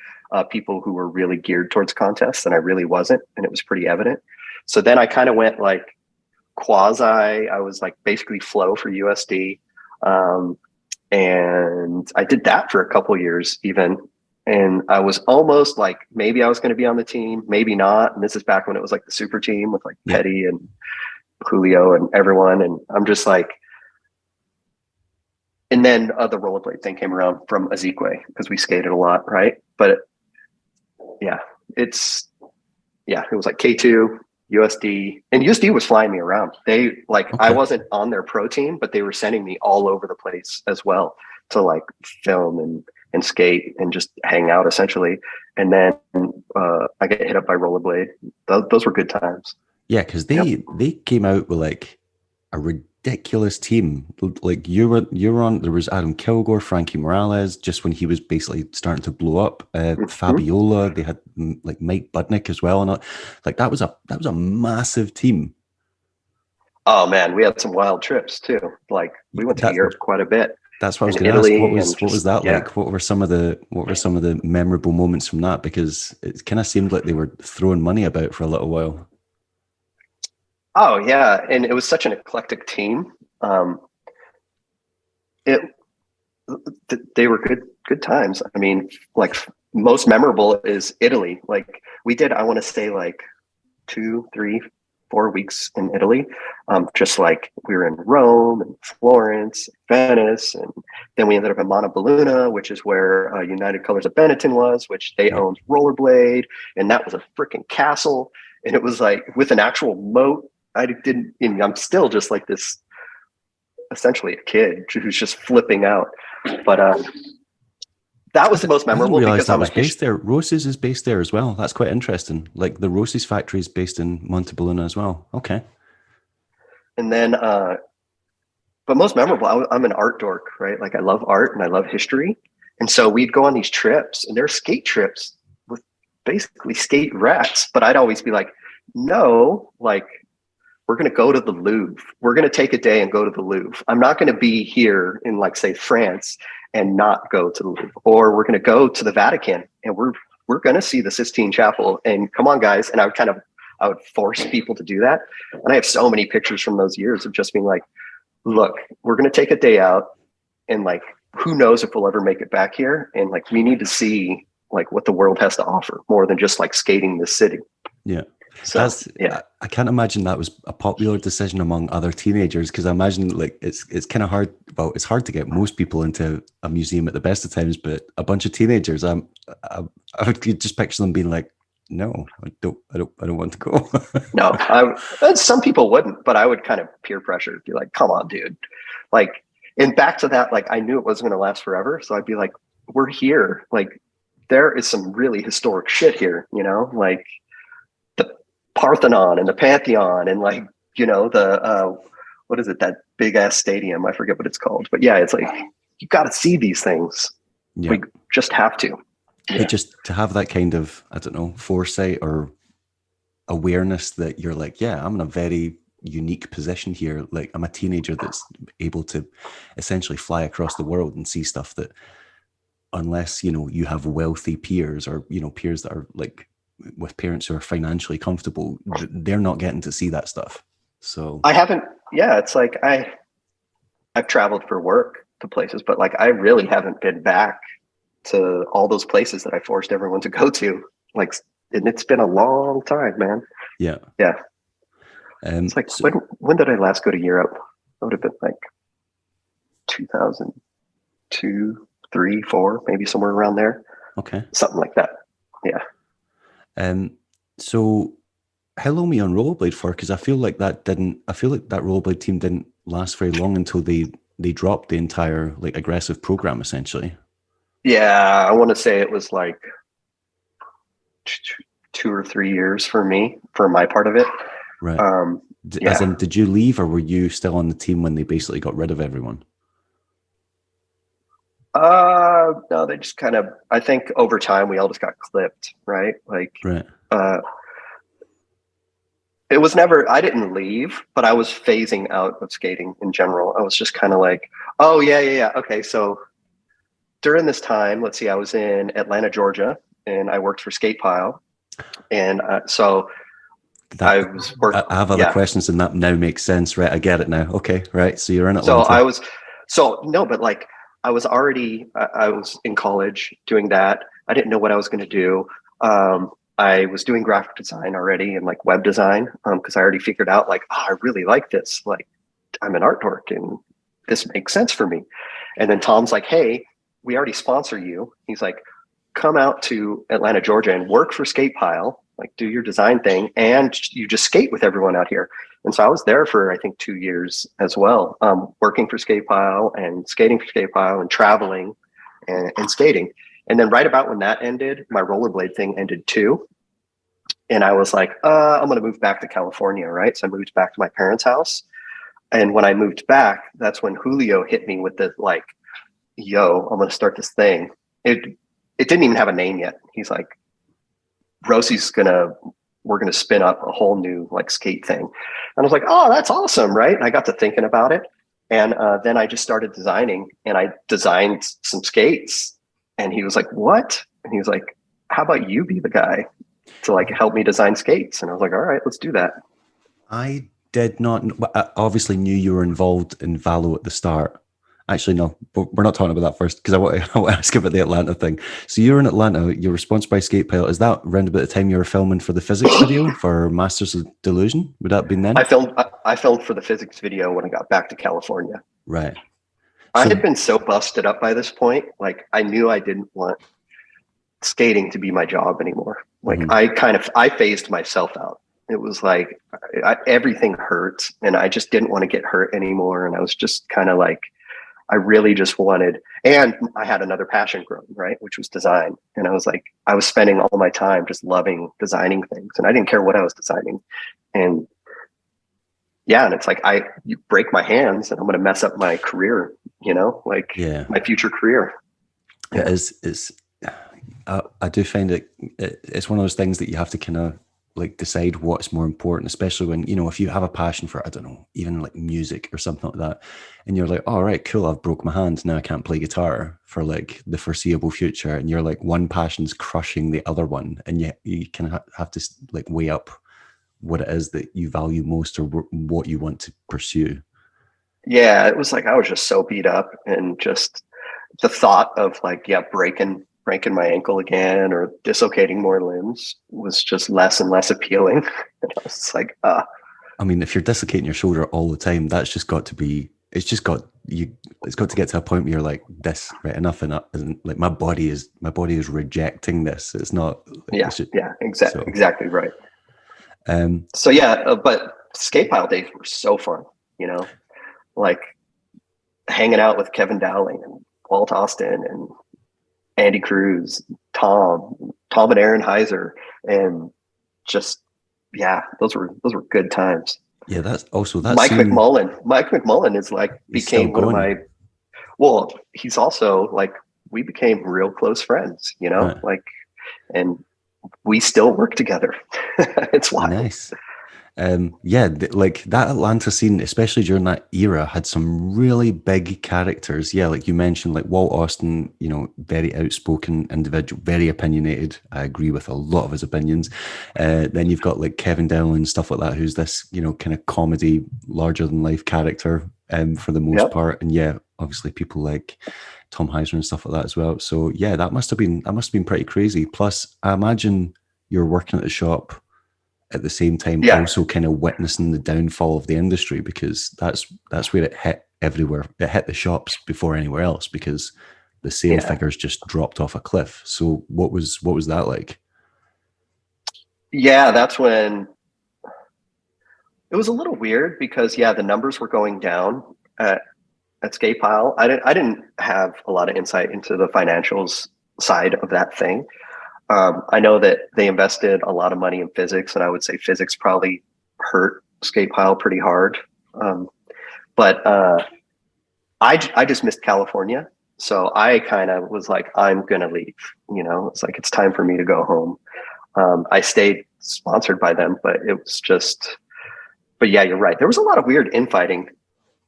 people who were really geared towards contests, and I really wasn't. And it was pretty evident. So then I kind of went like I was like basically flow for USD. And I did that for a couple of years even. And I was almost like, maybe I was going to be on the team, maybe not. And this is back when it was like the super team with like Petty and Julio and everyone. And I'm just like, and then the rollerblade thing came around from Azikwe, because we skated a lot, right? But yeah, it's it was like K2, USD, and USD was flying me around. They like I Okay. wasn't on their pro team, but they were sending me all over the place as well to like film and skate and just hang out essentially. And then I get hit up by Rollerblade. Those were good times. Yeah, because Yep. they came out with like a ridiculous team. Like you were on. There was Adam Kilgore, Frankie Morales, just when he was basically starting to blow up. Mhm. Fabiola. They had like Mike Budnick as well, and like that was a massive team. Oh man, we had some wild trips too. Like we went to That Europe quite a bit, that's what I was in going to ask. Italy, and What was just that like? What were some of the memorable moments from that? Because it kind of seemed like they were throwing money about for a little while. oh yeah, and it was such an eclectic team. It they were good times. I mean, like most memorable is Italy. Like we did, I want to say like 2, 3, 4 weeks in Italy. Just like we were in Rome and Florence, Venice, and then we ended up in Montebelluna, which is where United Colors of Benetton was, which they Yeah. owned Rollerblade, and that was a freaking castle, and it was like with an actual moat. I didn't. I'm still just like this, essentially a kid who's just flipping out. But that was the most I didn't memorable realize because that I'm a was based there. Roces is based there as well. That's quite interesting. Like the Roces factory is based in Montebelluna as well. Okay. and then but most memorable, I'm an art dork, right? Like I love art and I love history. And so we'd go on these trips, and they're skate trips with basically skate rats. But I'd always be like, no, like we're going to go to the Louvre. We're going to take a day and go to the Louvre. I'm not going to be here in like say France and not go to the Louvre, or we're going to go to the Vatican and we're going to see the Sistine Chapel. And come on, guys. And I would force people to do that. And I have so many pictures from those years of just being like, look, we're going to take a day out, and like, who knows if we'll ever make it back here. And like, we need to see like what the world has to offer more than just like skating this city. Yeah. So, That's yeah. I can't imagine that was a popular decision among other teenagers, because I imagine like it's kind of hard. Well, it's hard to get most people into a museum at the best of times, but a bunch of teenagers, I would just picture them being like, no, I don't want to go. No, some people wouldn't, but I would kind of peer pressure, be like, come on, dude. Like, and back to that, like I knew it wasn't going to last forever. So I'd be like, we're here. Like there is some really historic shit here, like the Parthenon and the Pantheon and like, the, what is it? That big ass stadium. I forget what it's called, but yeah, it's like, you got to see these things. Yeah. We just have to. But just to have that kind of, I don't know, foresight or awareness that you're like, yeah, I'm in a very unique position here. Like I'm a teenager that's able to essentially fly across the world and see stuff that, unless, you have wealthy peers or, peers that are like with parents who are financially comfortable, they're not getting to see that stuff. So I haven't, yeah, it's like I've traveled for work to places, but like I really haven't been back to all those places that I forced everyone to go to. Like, and it's been a long time, man. yeah. Yeah. It's like, so, when did I last go to Europe? That would have been like 2002, 3, 4, maybe somewhere around there. okay. Something like that. Yeah. So how long were you on Rollerblade for? Because I feel like that Rollerblade team didn't last very long until they dropped the entire like aggressive program essentially. Yeah. I want to say it was like 2 or 3 years for my part of it. Right. Yeah. As in, did you leave or were you still on the team when they basically got rid of everyone? No, they just kind of, I think over time we all just got clipped, right? Like, Right. It was never, I didn't leave, but I was phasing out of skating in general. I was just kind of like, oh yeah. Okay. So during this time, let's see, I was in Atlanta, Georgia, and I worked for Skate Pile. And so I was working. I have other questions, and that now makes sense, right? I get it now. Okay, right. So you're in Atlanta. But like I was already, I was in college doing that. I didn't know what I was going to do. I was doing graphic design already and like web design because I already figured out like, I really like this. Like I'm an art dork and this makes sense for me. And then Tom's like, hey, we already sponsor you. He's like, come out to Atlanta, Georgia and work for Skate Pile, like do your design thing, and you just skate with everyone out here. And so I was there for, I think, 2 years as well, working for Skate Pile and skating for Skate Pile and traveling and skating. And then right about when that ended, my rollerblade thing ended too. And I was like, I'm going to move back to California, right? So I moved back to my parents' house. And when I moved back, that's when Julio hit me with the like, yo, I'm going to start this thing. It didn't even have a name yet. He's like, Roces we're going to spin up a whole new like skate thing. And I was like, oh, that's awesome. Right. And I got to thinking about it. And then I just started designing, and I designed some skates, and he was like, what? And he was like, how about you be the guy to like help me design skates? And I was like, all right, let's do that. I did not, I obviously knew you were involved in Valo at the start. Actually, no, but we're not talking about that first, because I want to ask about the Atlanta thing. So you're in Atlanta, you're sponsored by Skate Pile. Is that around about the time you were filming for the Fiziks video for Masters of Delusion? Would that have been then? I filmed for the Fiziks video when I got back to California. Right. I had been so busted up by this point. Like I knew I didn't want skating to be my job anymore. Like I phased myself out. It was like everything hurt, and I just didn't want to get hurt anymore. And I was just kind of like, I really just wanted, and I had another passion growing, right, which was design. And I was like, I was spending all my time just loving designing things, and I didn't care what I was designing. And yeah, and it's like you break my hands, and I'm going to mess up my career, like my future career. It is. I do find it's one of those things that you have to kind of like decide what's more important, especially when, if you have a passion for, I don't know, even like music or something like that, and you're like, all right, cool, I've broke my hand, now I can't play guitar for like the foreseeable future. And you're like, one passion's crushing the other one. And yet you kind of have to like weigh up what it is that you value most, or what you want to pursue. Yeah, it was like, I was just so beat up, and just the thought of like, breaking my ankle again or dislocating more limbs was just less and less appealing. And I was like, I mean, if you're dislocating your shoulder all the time, that's just got to be, it's got to get to a point where you're like, this, right, enough, and like my body is rejecting this. It's not. Exactly right. But Skate Pile days were so fun, like hanging out with Kevin Dowling and Walt Austin and Andy Cruz, Tom and Aaron Heiser, and just those were good times. Yeah, that's Mike McMullen. Mike McMullen is like became one of my. Well, he's also like, we became real close friends, Right. like, and we still work together. It's wild. Nice. Like that Atlanta scene, especially during that era, had some really big characters. Yeah, like you mentioned, like Walt Austin, very outspoken individual, very opinionated. I agree with a lot of his opinions. Then you've got like Kevin Dowling and stuff like that, who's this, kind of comedy, larger than life character for the most part. And obviously people like Tom Heiser and stuff like that as well. So that must have been pretty crazy. Plus, I imagine you're working at the shop at the same time, also kind of witnessing the downfall of the industry, because that's where it hit everywhere. It hit the shops before anywhere else, because the sale figures just dropped off a cliff. So what was that like? Yeah, that's when it was a little weird, because the numbers were going down at Skate Pile. I didn't have a lot of insight into the financials side of that thing. I know that they invested a lot of money in Fiziks, and I would say Fiziks probably hurt Skate Pile pretty hard. But I just missed California. So I kind of was like, I'm going to leave, it's like, it's time for me to go home. I stayed sponsored by them, but it was but you're right. There was a lot of weird infighting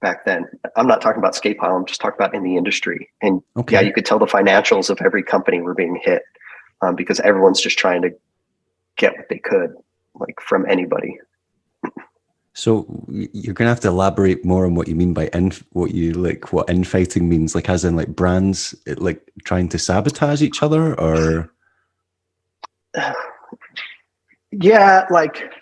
back then. I'm not talking about Skate Pile. I'm just talking about in the industry. And you could tell the financials of every company were being hit. Because everyone's just trying to get what they could, like, from anybody. So you're gonna have to elaborate more on what you mean by what infighting means, like as in like brands like trying to sabotage each other, or like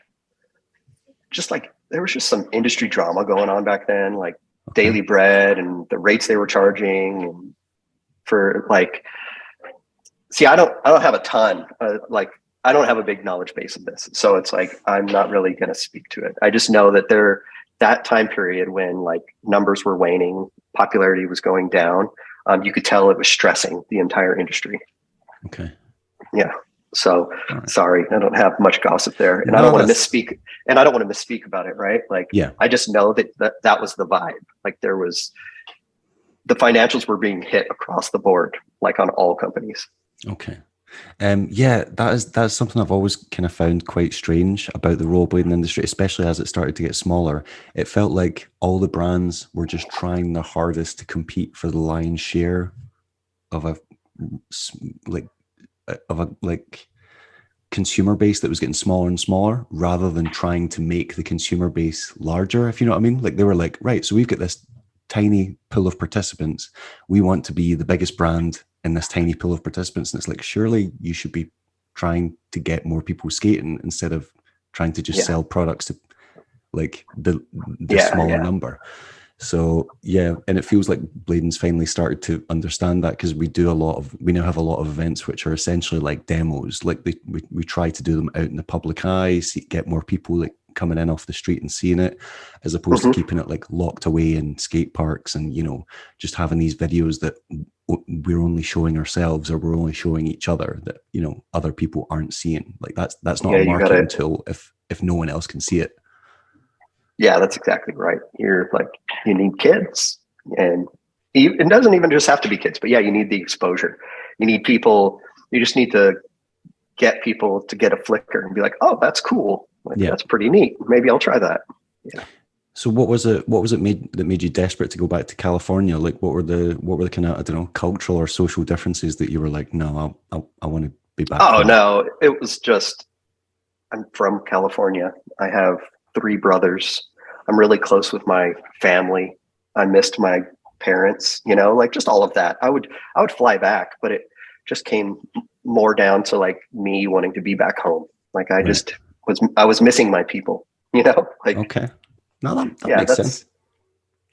just like there was just some industry drama going on back then, like Daily Bread and the rates they were charging, and for like. See, I don't have a ton. Like, I don't have a big knowledge base of this, so it's like I'm not really going to speak to it. I just know that that time period when like numbers were waning, popularity was going down. You could tell it was stressing the entire industry. Okay. Yeah. So Right. sorry, I don't have much gossip there, and No, I don't want to that's misspeak. And I don't want to misspeak about it, right? Like, yeah. I just know that was the vibe. Like, the financials were being hit across the board, like on all companies. Okay. Yeah, that's something I've always kind of found quite strange about the rollerblading industry, especially as it started to get smaller. It felt like all the brands were just trying their hardest to compete for the lion's share of a like like consumer base that was getting smaller and smaller, rather than trying to make the consumer base larger. If you know what I mean, like they were like, right, so we've got this tiny pool of participants. We want to be the biggest brand in this tiny pool of participants. And it's like, surely you should be trying to get more people skating instead of trying to just sell products to like the smaller number. So yeah, and it feels like Bladen's finally started to understand that, because we now have a lot of events which are essentially like demos. Like we try to do them out in the public eye, get more people like coming in off the street and seeing it, as opposed to keeping it like locked away in skate parks and, you know, just having these videos that we're only showing ourselves, or we're only showing each other, that, you know, other people aren't seeing. Like that's not a marketing tool if no one else can see it. Yeah, that's exactly right. You're like, you need kids, and it doesn't even just have to be kids, but yeah, you need the exposure. You need people. You just need to get people to get a flicker and be like, oh, that's cool. Like, that's pretty neat. Maybe I'll try that. Yeah. So what was it that made you desperate to go back to California? Like what were the kind of, I don't know, cultural or social differences that you were like, no, I want to be back Oh, home? no, it was just, I'm from California. I have 3 brothers. I'm really close with my family. I missed my parents, you know, like just all of that. I would fly back, but it just came more down to like me wanting to be back home. Like I was missing my people, you know, like, okay. No, that makes sense.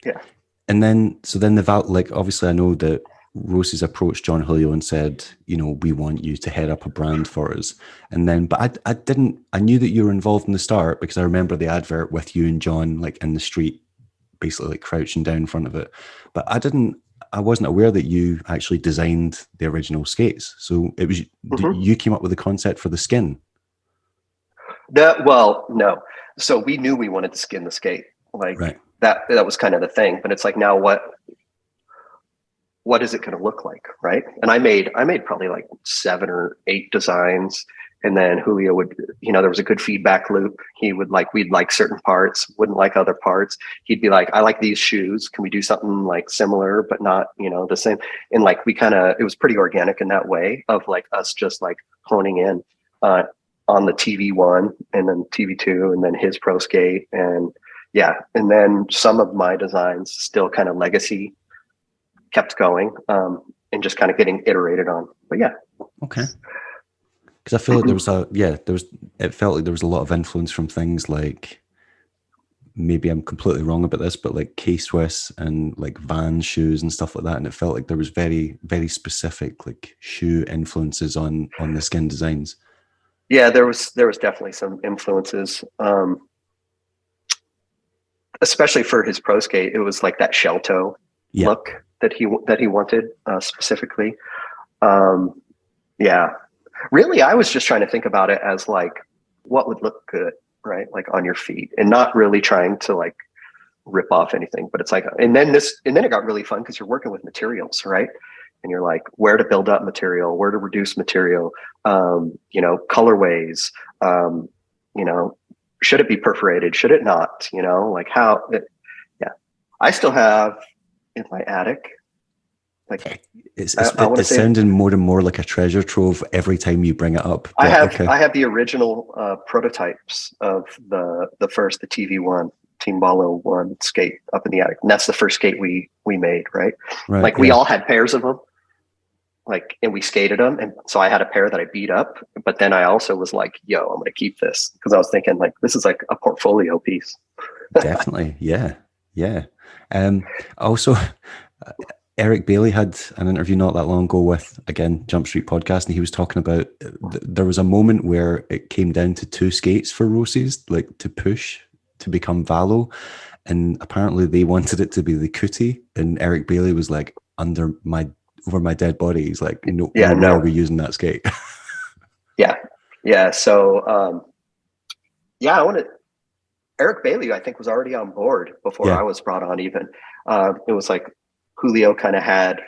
Yeah. And then, so then like, obviously I know that Roces approached Jon Julio and said, you know, we want you to head up a brand for us. And then, but I knew that you were involved in the start, because I remember the advert with you and John, like in the street, basically like crouching down in front of it. But I wasn't aware that you actually designed the original skates. So it was, you came up with the concept for the skin. No. So we knew we wanted to skin the skate. Like that was kind of the thing, but it's like, now what is it going to look like? Right. And I made probably like 7 or 8 designs. And then Julio would, you know, there was a good feedback loop. He would like, we'd like certain parts, wouldn't like other parts. He'd be like, I like these shoes. Can we do something like similar, but not, you know, the same? And like, it was pretty organic in that way of like us just like honing in on the TV1 and then TV2 and then his pro skate. And and then some of my designs still kind of legacy kept going and just kind of getting iterated on. But yeah. Okay. Because I feel like it felt like there was a lot of influence from things like, maybe I'm completely wrong about this, but like K-Swiss and like Vans shoes and stuff like that. And it felt like there was very, very specific like shoe influences on the skin designs. Yeah, there was definitely some influences, especially for his pro skate. It was like that shell toe look that he wanted specifically. Really, I was just trying to think about it as like what would look good, right? Like on your feet, and not really trying to like rip off anything. But it's like, and then it got really fun because you're working with materials, right? And you're like, where to build up material, where to reduce material, you know, colorways, you know, should it be perforated? Should it not? You know, like I still have in my attic, like it's sounding more and more like a treasure trove every time you bring it up. I have the original prototypes of the TV1. Team Valo 1 skate up in the attic. And that's the first skate we made, right? Like we all had pairs of them, like, and we skated them. And so I had a pair that I beat up, but then I also was like, yo, I'm going to keep this, because I was thinking like, this is like a portfolio piece. Definitely. Yeah. Also, Eric Bailey had an interview not that long ago with, again, Jump Street Podcast, and he was talking about there was a moment where it came down to two skates for Roces, like to push to become Valo, and apparently they wanted it to be the Cootie, and Eric Bailey was like, over my dead body. He's like, no, Yeah, no way no. are we using that skate. Yeah. So, I wanted Eric Bailey, I think, was already on board before Yeah. I was brought on even. It was like Julio kind of had,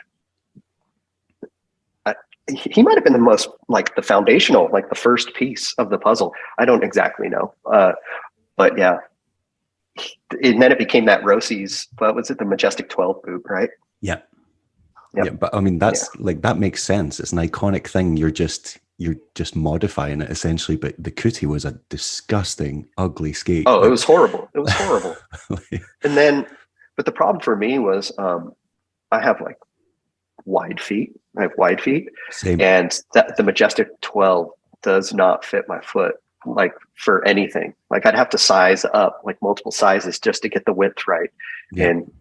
he might have been the most, like the foundational, like the first piece of the puzzle. I don't exactly know. But yeah. And then it became that Roces, what was it? The Majestic 12 boot, right? Yeah. Yep. Yeah. But I mean, that's like, that makes sense. It's an iconic thing. You're just modifying it essentially. But the Cootie was a disgusting, ugly skate. Oh, it was horrible. It was horrible. And then, but the problem for me was, I have like wide feet. I have wide feet. Same. And the Majestic 12 does not fit my foot, like for anything. Like I'd have to size up like multiple sizes just to get the width right. Yeah. And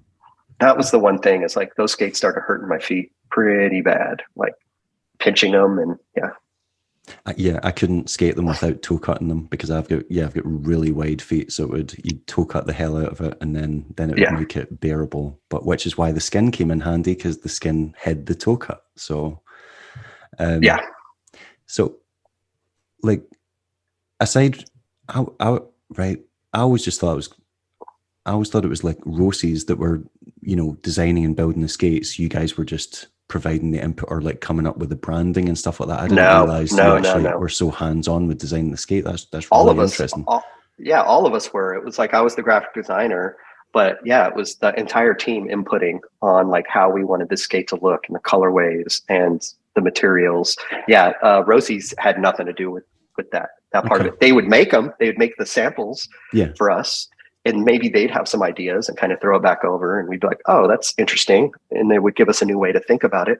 that was the one thing, is like those skates started hurting my feet pretty bad, like pinching them. And Yeah, I couldn't skate them without toe cutting them because I've got really wide feet, so you'd toe cut the hell out of it, and then it would make it bearable. But which is why the skin came in handy, because the skin hid the toe cut. So, So, like, aside, I always just thought I always thought it was like Roces that were, designing and building the skates. You guys were just providing the input or like coming up with the branding and stuff like that. I didn't realize you actually were so hands-on with designing the skate. That's all really of us, interesting. All of us were. It was like I was the graphic designer, but yeah, it was the entire team inputting on like how we wanted this skate to look and the colorways and the materials. Yeah, Roces had nothing to do with that part of it. They would make them. They would make the samples for us. And maybe they'd have some ideas and kind of throw it back over, and we'd be like, oh, that's interesting. And they would give us a new way to think about it.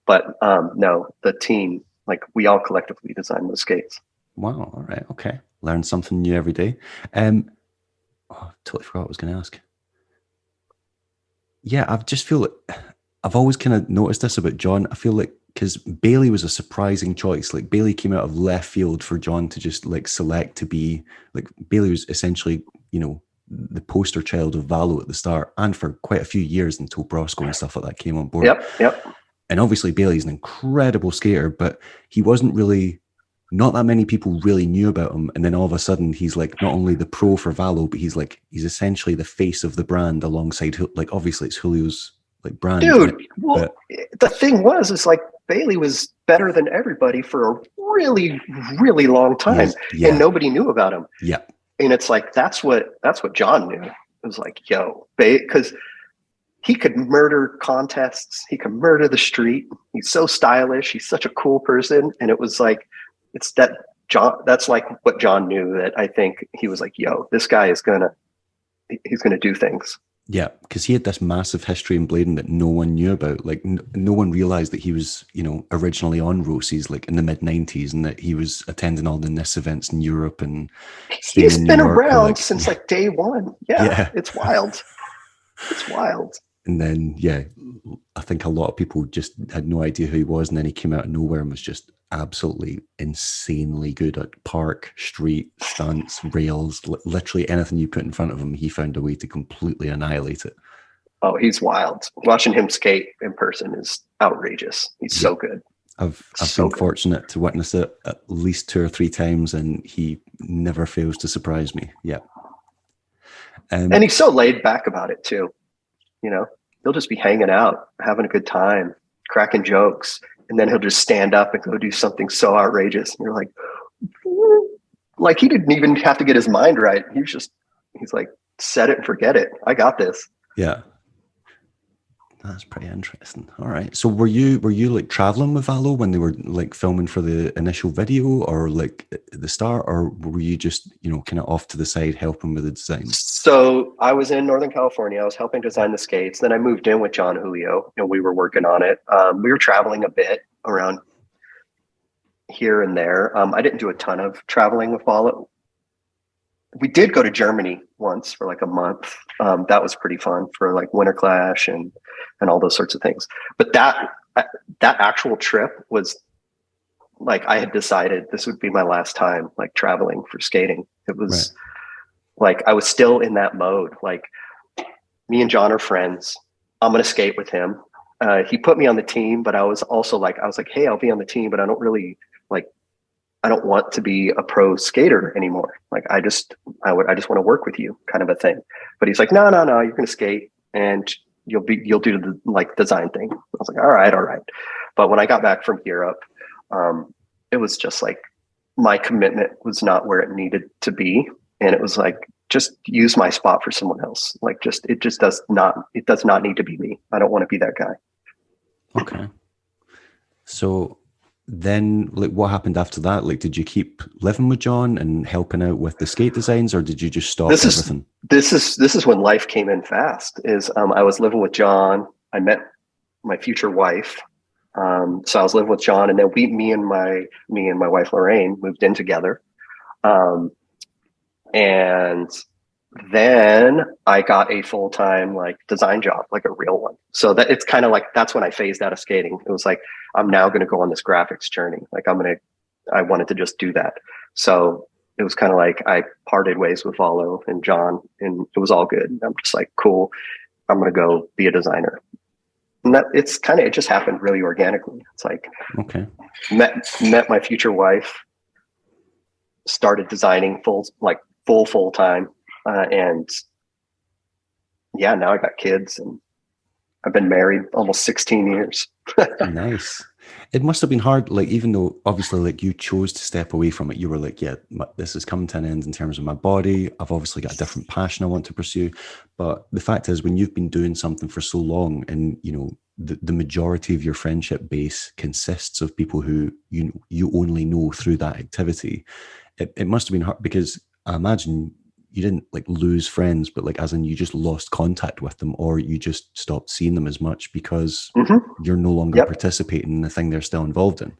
But no, the team, like we all collectively designed those skates. Wow. All right. Okay. Learn something new every day. Totally forgot what I was going to ask. Yeah, I just feel like I've always kind of noticed this about Jon. I feel like because Bailey was a surprising choice. Like Bailey came out of left field for Jon to just like select to be like, Bailey was essentially, the poster child of Valo at the start, and for quite a few years until Brosco and stuff like that came on board. Yep. And obviously Bailey's an incredible skater, but he wasn't really, not that many people really knew about him. And then all of a sudden he's like not only the pro for Valo, but he's essentially the face of the brand alongside, like obviously it's Julio's like brand. Dude, well, the thing is like Bailey was better than everybody for a really, really long time, and nobody knew about him. Yeah. And it's like, that's what Jon knew. It was like, yo, because he could murder contests. He could murder the street. He's so stylish. He's such a cool person. And it was like, it's that Jon, that's like what Jon knew, that I think he was like, yo, this guy he's going to do things. Yeah, because he had this massive history in blading that no one knew about. Like, no one realized that he was, originally on Roces, like in the mid-90s, and that he was attending all the NIS events in Europe and he's been around since like day one. Yeah, it's wild. It's wild. And then, I think a lot of people just had no idea who he was, and then he came out of nowhere and was just absolutely insanely good at park, street, stunts, rails, literally anything you put in front of him, he found a way to completely annihilate it. Oh, he's wild. Watching him skate in person is outrageous. He's so good. I've been fortunate to witness it at least 2 or 3 times, and he never fails to surprise me. Yeah. And he's so laid back about it too. He'll just be hanging out, having a good time, cracking jokes, and then he'll just stand up and go do something so outrageous. And you're like he didn't even have to get his mind right. He's like, set it and forget it. I got this. Yeah. That's pretty interesting. All right. So were you like traveling with Valo when they were like filming for the initial video, or like the start, or were you just, kind of off to the side helping with the design? So I was in Northern California. I was helping design the skates. Then I moved in with Jon Julio and we were working on it. We were traveling a bit around here and there. I didn't do a ton of traveling with Valo. we did go to Germany once for like a month. That was pretty fun for like Winter Clash and all those sorts of things. But that actual trip was like, I had decided this would be my last time like traveling for skating. It was like, I was still in that mode. Like, me and John are friends. I'm going to skate with him. He put me on the team, but I was like, hey, I'll be on the team, but I don't really like, I don't want to be a pro skater anymore. Like, I just want to work with you, kind of a thing. But he's like, no, you're going to skate and you'll do the like design thing. I was like, all right. But when I got back from Europe, it was just like my commitment was not where it needed to be. And it was like, just use my spot for someone else. Like, it does not need to be me. I don't want to be that guy. Okay. So then, like, what happened after that? Like, did you keep living with John and helping out with the skate designs, or did you just stop everything? This is when life came in fast. I was living with John. I met my future wife. So I was living with John, and then me and my wife Lorraine moved in together. And then I got a full-time like design job, like a real one. So that it's kind of like, that's when I phased out of skating. It was like, I'm now going to go on this graphics journey. Like, I wanted to just do that. So it was kind of like, I parted ways with Valo and John, and it was all good. I'm just like, cool, I'm going to go be a designer. And it just happened really organically. It's like, okay, met my future wife, started designing full time. And yeah, now I got kids and I've been married almost 16 years. Nice. It must have been hard, like, even though obviously like you chose to step away from it, you were like, yeah, this is coming to an end in terms of my body. I've obviously got a different passion I want to pursue. But the fact is, when you've been doing something for so long, and you know, the majority of your friendship base consists of people who you only know through that activity, it must have been hard, because I imagine you didn't like lose friends, but like, as in you just lost contact with them, or you just stopped seeing them as much because you're no longer participating in the thing they're still involved in.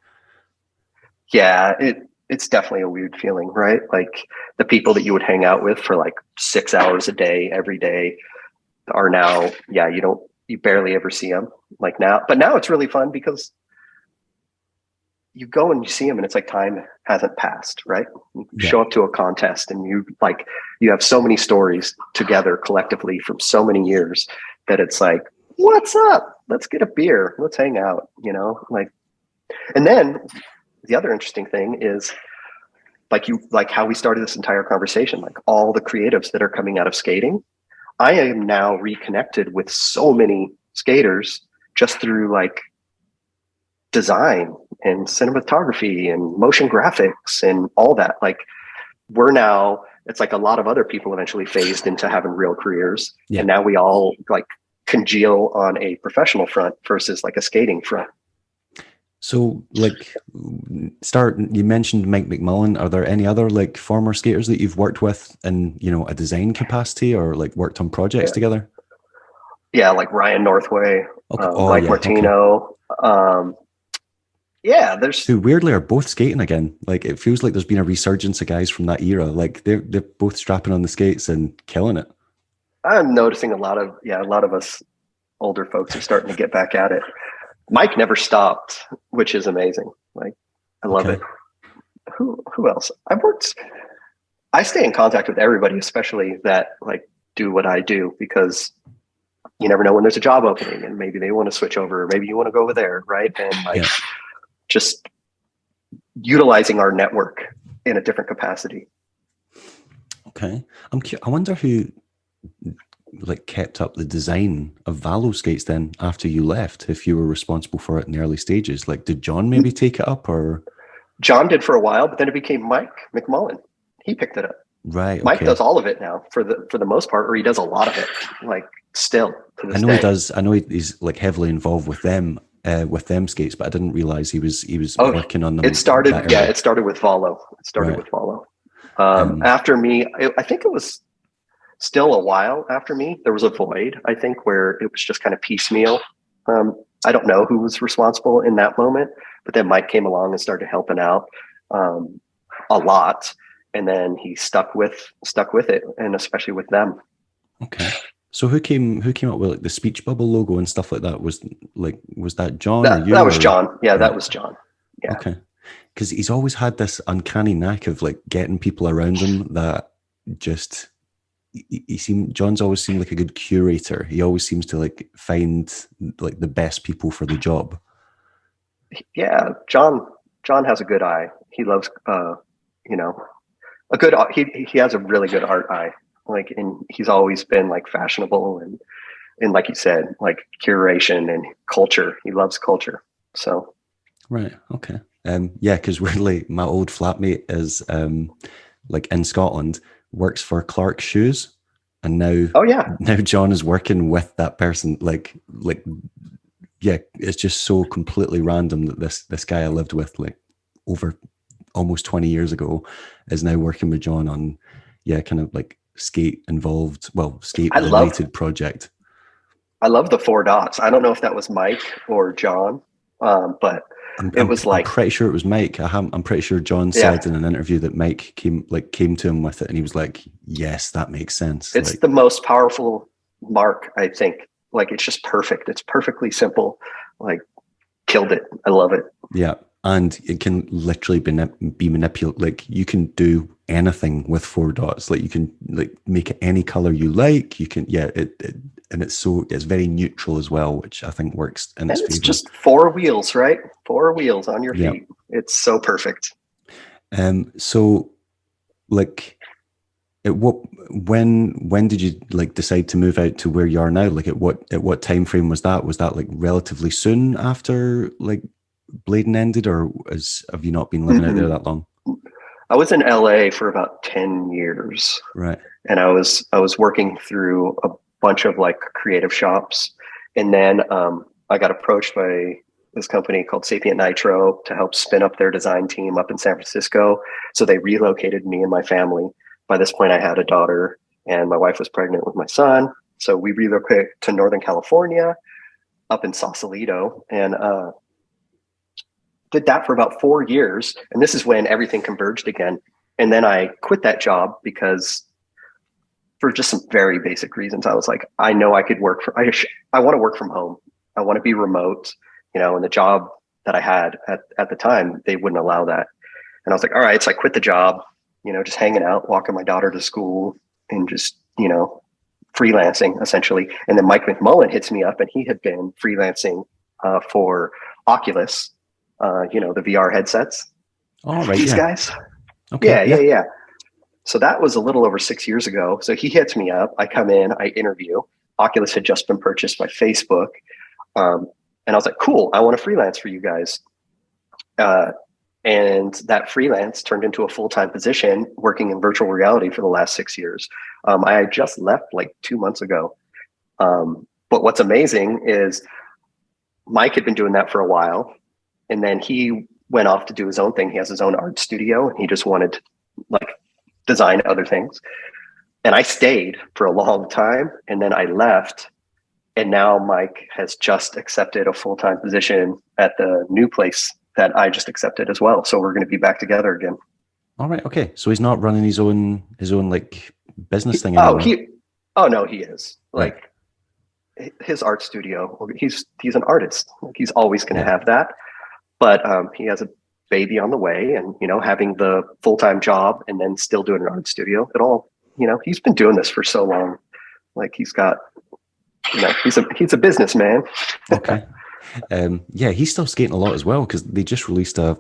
Yeah, it's definitely a weird feeling, right? Like, the people that you would hang out with for like 6 hours a day, every day, are now, you barely ever see them like now. But now it's really fun because you go and you see them and it's like time hasn't passed, right? You show up to a contest and you have so many stories together collectively from so many years that it's like, what's up? Let's get a beer. Let's hang out, like. And then the other interesting thing is like how we started this entire conversation, like all the creatives that are coming out of skating. I am now reconnected with so many skaters just through like design and cinematography and motion graphics and all that. Like, it's like a lot of other people eventually phased into having real careers. And now we all like congeal on a professional front versus like a skating front. So like, you mentioned Mike McMullen. Are there any other like former skaters that you've worked with in, a design capacity, or like worked on projects together? Yeah. Like Ryan Northway, Mike Martino. Okay. Who weirdly are both skating again. Like, it feels like there's been a resurgence of guys from that era. Like, they're both strapping on the skates and killing it. I'm noticing a lot of us older folks are starting to get back at it. Mike never stopped, which is amazing. Like, I love it. Who else? I stay in contact with everybody, especially that like do what I do, because you never know when there's a job opening and maybe they want to switch over, or maybe you want to go over there. Right. And just utilizing our network in a different capacity. Okay. I wonder who like kept up the design of Valo skates then after you left, if you were responsible for it in the early stages. Like, did John maybe take it up, or? John did for a while, but then it became Mike McMullen. He picked it up. Right. Okay. Mike does all of it now for the most part, or he does a lot of it, like still to this day. He does. I know he's like heavily involved with them skates, but I didn't realize he was working on them. It started with Valo. With Valo. After me, I think it was still a while after me. There was a void, I think, where it was just kind of piecemeal. I don't know who was responsible in that moment, but then Mike came along and started helping out a lot. and then he stuck with it, and especially with them. Okay. So who came up with like the speech bubble logo and stuff like that? Was that John or you? That was or? John. Yeah, Right. that was John. Yeah. Okay. Because he's always had this uncanny knack of like getting people around him that just John's always seemed like a good curator. He always seems to like find like the best people for the job. Yeah, John has a good eye. He loves you know, a good he has a really good art eye. Like, and he's always been like fashionable and like you said, like curation and culture. He loves culture. So Right. Okay. Yeah, because weirdly, my old flatmate is like in Scotland, works for Clark's Shoes, and now oh yeah. now John is working with that person. Like yeah, it's just so completely random that this guy I lived with like over almost 20 years ago is now working with John on kind of like skate related project. I love the 4 dots. I don't know if that was Mike or John, but it was like, I'm pretty sure it was Mike. I'm pretty sure John said in an interview that Mike came to him with it, and he was like, "Yes, that makes sense." It's the most powerful mark, I think. Like, it's just perfect. It's perfectly simple. Like, killed it. I love it. Yeah, and it can literally be manipulated. Like, you can do anything with 4 dots. Like, you can like make it any color you like. You can and it's very neutral as well, which I think works in its favor. It's just 4 wheels, right? 4 wheels on your feet. It's so perfect. So like when did you like decide to move out to where you are now? Like at what time frame was that? Was that like relatively soon after like blading ended, or have you not been living out there that long? I was in LA for about 10 years. Right. And I was working through a bunch of like creative shops. And then I got approached by this company called Sapient Nitro to help spin up their design team up in San Francisco. So they relocated me and my family. By this point, I had a daughter and my wife was pregnant with my son. So we relocated to Northern California up in Sausalito, and did that for about 4 years. And this is when everything converged again. And then I quit that job because for just some very basic reasons. I was like, I know I could work I want to work from home. I want to be remote, and the job that I had at the time, they wouldn't allow that. And I was like, all right. So I quit the job, just hanging out, walking my daughter to school and just, freelancing essentially. And then Mike McMullen hits me up, and he had been freelancing for Oculus, the VR headsets. Oh, right. These guys. Okay. Yeah. So that was a little over 6 years ago. So he hits me up. I come in, I interview. Oculus had just been purchased by Facebook. And I was like, cool, I want to freelance for you guys. And that freelance turned into a full-time position working in virtual reality for the last 6 years. I had just left like 2 months ago. But what's amazing is Mike had been doing that for a while. And then he went off to do his own thing. He has his own art studio, and he just wanted to like design other things. And I stayed for a long time, and then I left. And now Mike has just accepted a full-time position at the new place that I just accepted as well. So we're going to be back together again. All right. Okay. So he's not running his own like business thing anymore. No, he is. Like his art studio. He's an artist. Like, he's always going to have that. But he has a baby on the way, and having the full-time job and then still doing an art studio, it all, he's been doing this for so long. Like, he's got, he's a businessman. Okay. He's still skating a lot as well, because they just released I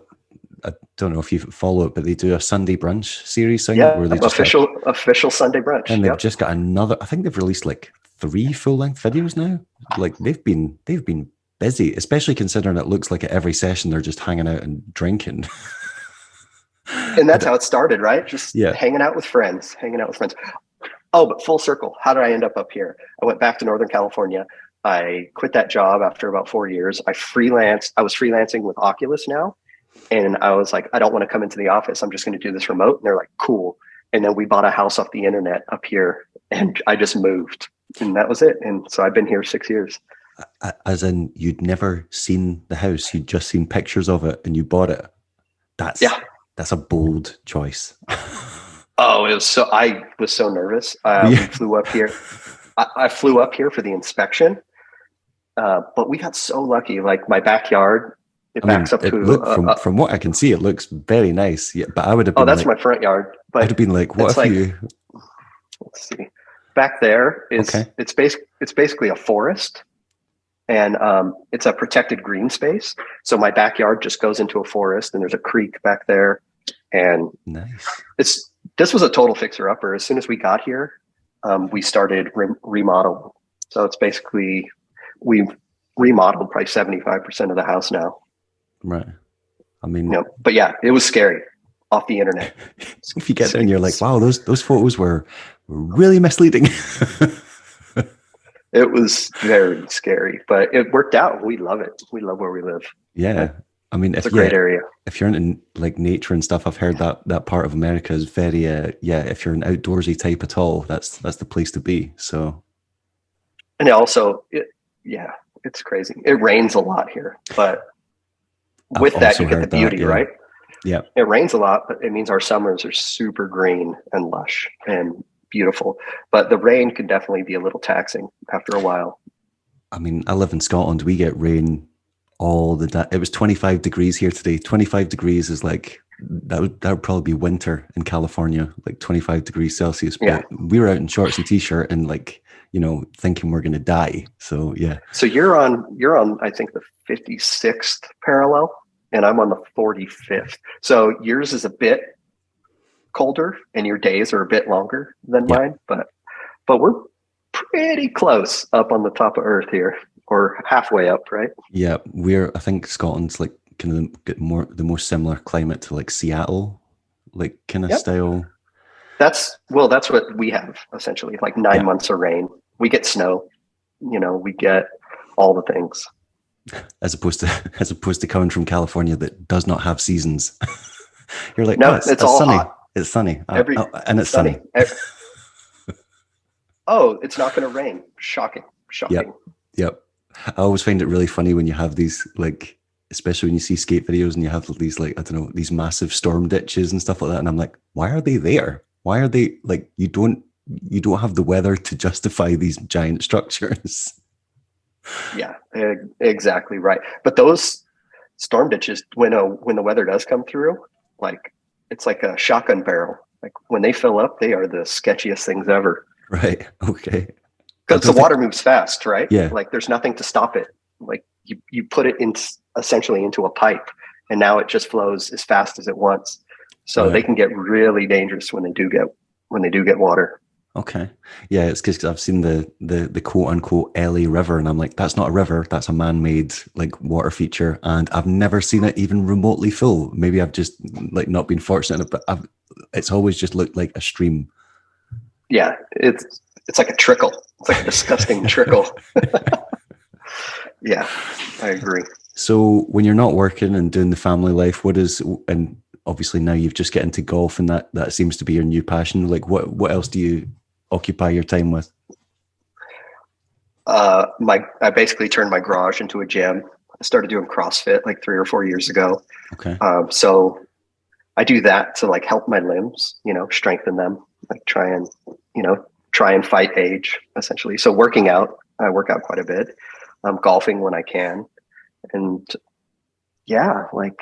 don't know if you follow it, but they do a Sunday brunch series thing where they just official Sunday brunch, and they've just got another. I think they've released like 3 full-length videos now. Like, they've been busy, especially considering it looks like at every session they're just hanging out and drinking. And that's how it started, right? Just hanging out with friends. Oh, but full circle. How did I end up here? I went back to Northern California. I quit that job after about 4 years. I was freelancing with Oculus now. And I was like, I don't want to come into the office. I'm just going to do this remote. And they're like, cool. And then we bought a house off the internet up here, and I just moved, and that was it. And so I've been here 6 years. As in, you'd never seen the house, you'd just seen pictures of it, and you bought it. That's a bold choice. Oh, I was so nervous. We flew up here. I flew up here for the inspection, but we got so lucky. Like my backyard, it backs up to. From what I can see, it looks very nice. Yeah, but I would have been. Oh, that's my front yard. But I'd have been like, what if like, you? Let's see. Back there is Okay. It's basically a forest, and it's a protected green space. So my backyard just goes into a forest, and there's a creek back there, and Nice. This was a total fixer upper. As soon as we got here, we started remodel. So it's basically we've remodeled probably 75% of the house now. Right. I mean, but yeah, it was scary off the internet. If you get there and you're like, wow, those photos were really misleading. It was very scary, but it worked out. We love it. We love where we live. Yeah. I mean, it's a great area. If you're into like nature and stuff, I've heard that part of America is very, if you're an outdoorsy type at all, that's the place to be. So. And also, it's crazy. It rains a lot here, but with that, you get the beauty, right? Yeah. It rains a lot, but it means our summers are super green and lush and beautiful. But the rain can definitely be a little taxing after a while. I mean, I live in Scotland. We get rain all the time. It was 25 degrees here today. 25 degrees is like, that would probably be winter in California, like 25 degrees Celsius. But we were out in shorts and t-shirt and like, thinking we're going to die. So, yeah. So you're on, I think, the 56th parallel, and I'm on the 45th. So yours is a bit colder and your days are a bit longer than mine, but we're pretty close up on the top of Earth here, or halfway up, right? Yeah, I think Scotland's like kind of the most similar climate to like Seattle, like kind of style. That's what we have essentially, like 9 months of rain. We get snow, we get all the things. As opposed to coming from California that does not have seasons. You're like, no, it's all sunny. hot. It's sunny. And it's sunny. Oh, it's not going to rain. Shocking. Yep. I always find it really funny when you have these, like, especially when you see skate videos and you have these, like, I don't know, these massive storm ditches and stuff like that. And I'm like, why are they there? Why are they, like, you don't have the weather to justify these giant structures. Yeah, exactly right. But those storm ditches, when the weather does come through, like, it's like a shotgun barrel. Like when they fill up, they are the sketchiest things ever. Right. Okay. Because the water moves fast, right? Yeah. Like there's nothing to stop it. Like you put it essentially into a pipe, and now it just flows as fast as it wants. So they can get really dangerous when they do get water. Okay. Yeah, it's because I've seen the quote unquote LA River, and I'm like, that's not a river, that's a man-made like water feature, and I've never seen it even remotely full. Maybe I've just like not been fortunate, but it's always just looked like a stream. Yeah, it's like a trickle. It's like a disgusting trickle. Yeah, I agree. So when you're not working and doing the family life, and obviously now you've just get into golf, and that seems to be your new passion. Like what else do you occupy your time with? I basically turned my garage into a gym. I started doing CrossFit like 3 or 4 years ago. Okay. So I do that to like help my limbs, strengthen them, like try and fight age essentially. So working out, I work out quite a bit. Golfing when I can. And yeah, like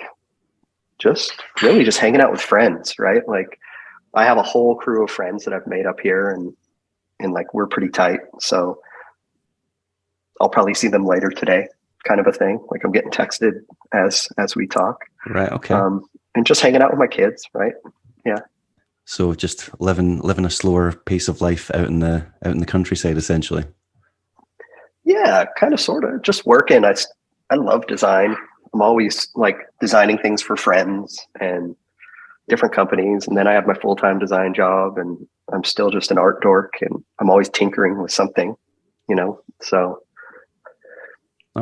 just hanging out with friends, right? Like I have a whole crew of friends that I've made up here, and like we're pretty tight. So I'll probably see them later today, kind of a thing. Like I'm getting texted as we talk. Right. Okay. And just hanging out with my kids, right? Yeah. So just living a slower pace of life out in the countryside, essentially. Yeah, kind of, sort of. Just working. I love design. I'm always like designing things for friends and different companies. And then I have my full-time design job, and I'm still just an art dork, and I'm always tinkering with something, so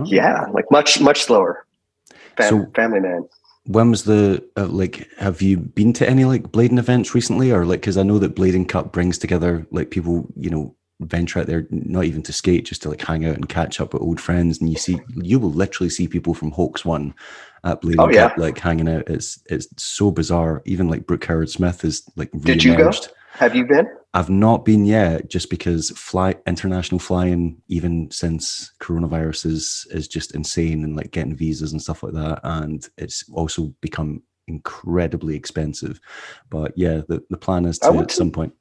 yeah, like much slower. Family man. When was the have you been to any like blading events recently, or like, because I know that Blading Cup brings together like people, venture out there, not even to skate, just to like hang out and catch up with old friends. And you will literally see people from Hoax One at Oh Blading yeah. Cup, like hanging out. It's so bizarre. Even like Brooke Howard Smith is like Did you go? re-emerged. Have you been? I've not been yet, just because international flying, even since coronavirus, is just insane, and like getting visas and stuff like that. And it's also become incredibly expensive. But yeah, the plan is to at some point.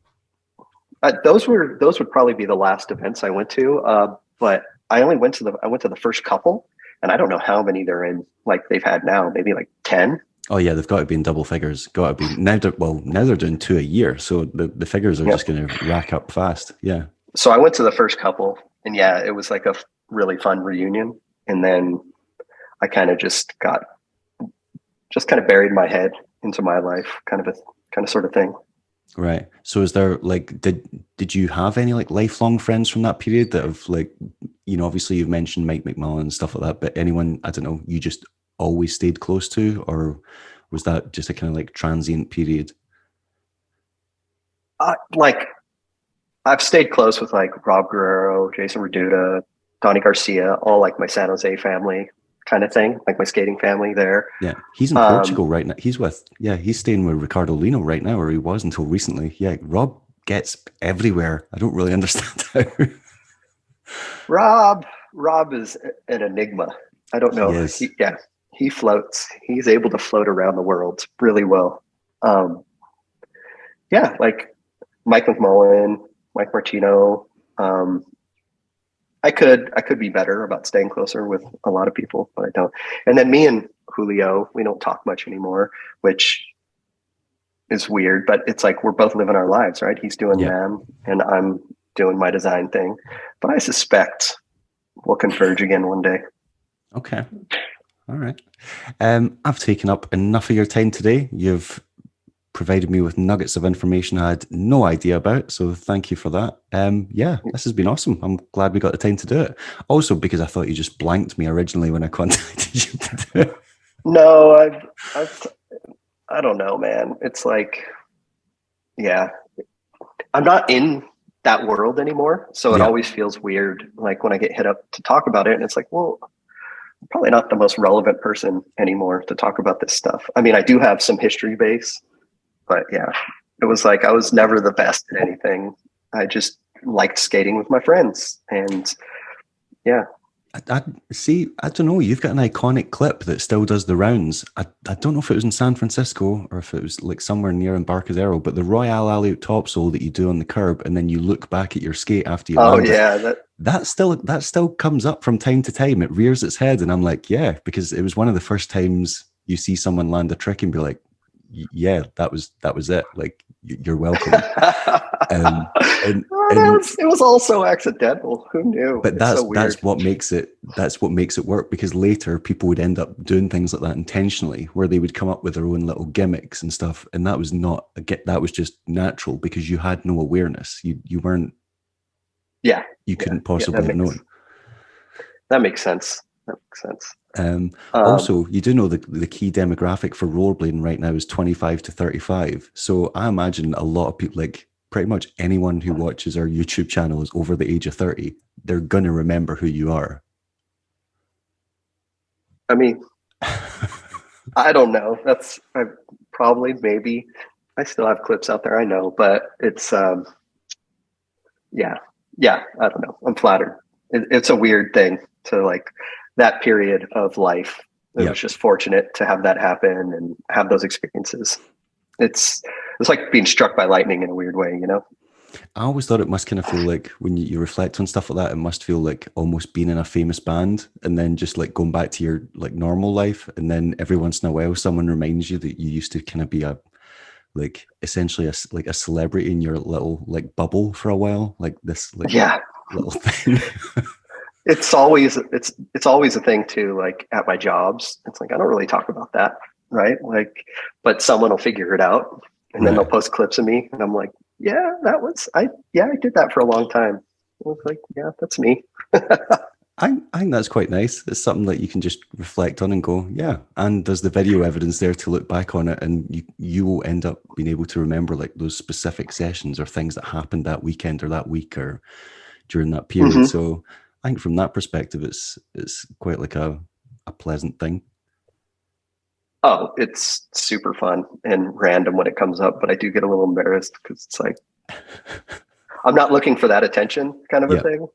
Those would probably be the last events I went to. But I went to the first couple, and I don't know how many they're in. Like they've had now, maybe like 10. Oh yeah, they've got to be in double figures. Got to be now. Now they're doing 2 a year, so the figures are just going to rack up fast. Yeah. So I went to the first couple, and yeah, it was like a really fun reunion. And then I kind of just kind of buried my head into my life, kind of sort of thing. Right. So is there like, did you have any like lifelong friends from that period that have like, obviously you've mentioned Mike McMullen and stuff like that, but anyone, I don't know, you just always stayed close to, or was that just a kind of like transient period? Like I've stayed close with like Rob Guerrero, Jason Reduta, Donnie Garcia, all like my San Jose family kind of thing, like my skating family there. Yeah, he's in Portugal right now. He's staying with Ricardo Lino right now, or he was until recently. Yeah, Rob gets everywhere. I don't really understand how. Rob is an enigma. I don't know. He he floats. He's able to float around the world really well. Like Mike McMullen, Mike Martino. I could be better about staying closer with a lot of people, but I don't. And then me and Julio, we don't talk much anymore, which is weird, but it's like we're both living our lives, right? He's doing them and I'm doing my design thing. But I suspect we'll converge again one day. Okay. All right. I've taken up enough of your time today. You've provided me with nuggets of information I had no idea about. So thank you for that. This has been awesome. I'm glad we got the time to do it. Also, because I thought you just blanked me originally when I contacted you to do it. No, I don't know, man. It's like, I'm not in that world anymore. So it always feels weird. Like when I get hit up to talk about it, and it's like, well, I'm probably not the most relevant person anymore to talk about this stuff. I mean, I do have some history base, but yeah, it was like I was never the best at anything. I just liked skating with my friends. And yeah. I don't know. You've got an iconic clip that still does the rounds. I don't know if it was in San Francisco or if it was like somewhere near Embarcadero, but the Royale alley topsoul that you do on the curb and then you look back at your skate after you land that still comes up from time to time. It rears its head and I'm like, yeah, because it was one of the first times you see someone land a trick and be like, yeah, that was it. Like, you're welcome. It was all so accidental. Who knew? But that's what makes it work, because later people would end up doing things like that intentionally, where they would come up with their own little gimmicks and stuff. And that was just natural because you had no awareness. You weren't. Yeah. You couldn't possibly have known. That makes sense. Also, you do know the key demographic for rollerblading right now is 25 to 35. So I imagine a lot of people, like pretty much anyone who watches our YouTube channel is over the age of 30. They're going to remember who you are. I mean, I don't know. That's maybe. I still have clips out there, I know, but it's, I don't know. I'm flattered. It's a weird thing to like that period of life. It was just fortunate to have that happen and have those experiences. It's like being struck by lightning in a weird way, you know? I always thought it must kind of feel like when you reflect on stuff like that, it must feel like almost being in a famous band and then just like going back to your like normal life. And then every once in a while, someone reminds you that you used to kind of be essentially a celebrity in your little like bubble for a while, like this little thing. It's always a thing too, like at my jobs. It's like, I don't really talk about that. Right. Like, but someone will figure it out and then they'll post clips of me. And I'm like, I did that for a long time. I was like, yeah, that's me. I think that's quite nice. It's something that you can just reflect on and go, yeah. And there's the video evidence there to look back on it, and you will end up being able to remember like those specific sessions or things that happened that weekend or that week or during that period. Hmm. So I think from that perspective, it's quite like a pleasant thing. Oh, it's super fun and random when it comes up, but I do get a little embarrassed because it's like I'm not looking for that attention kind of a Yeah. thing.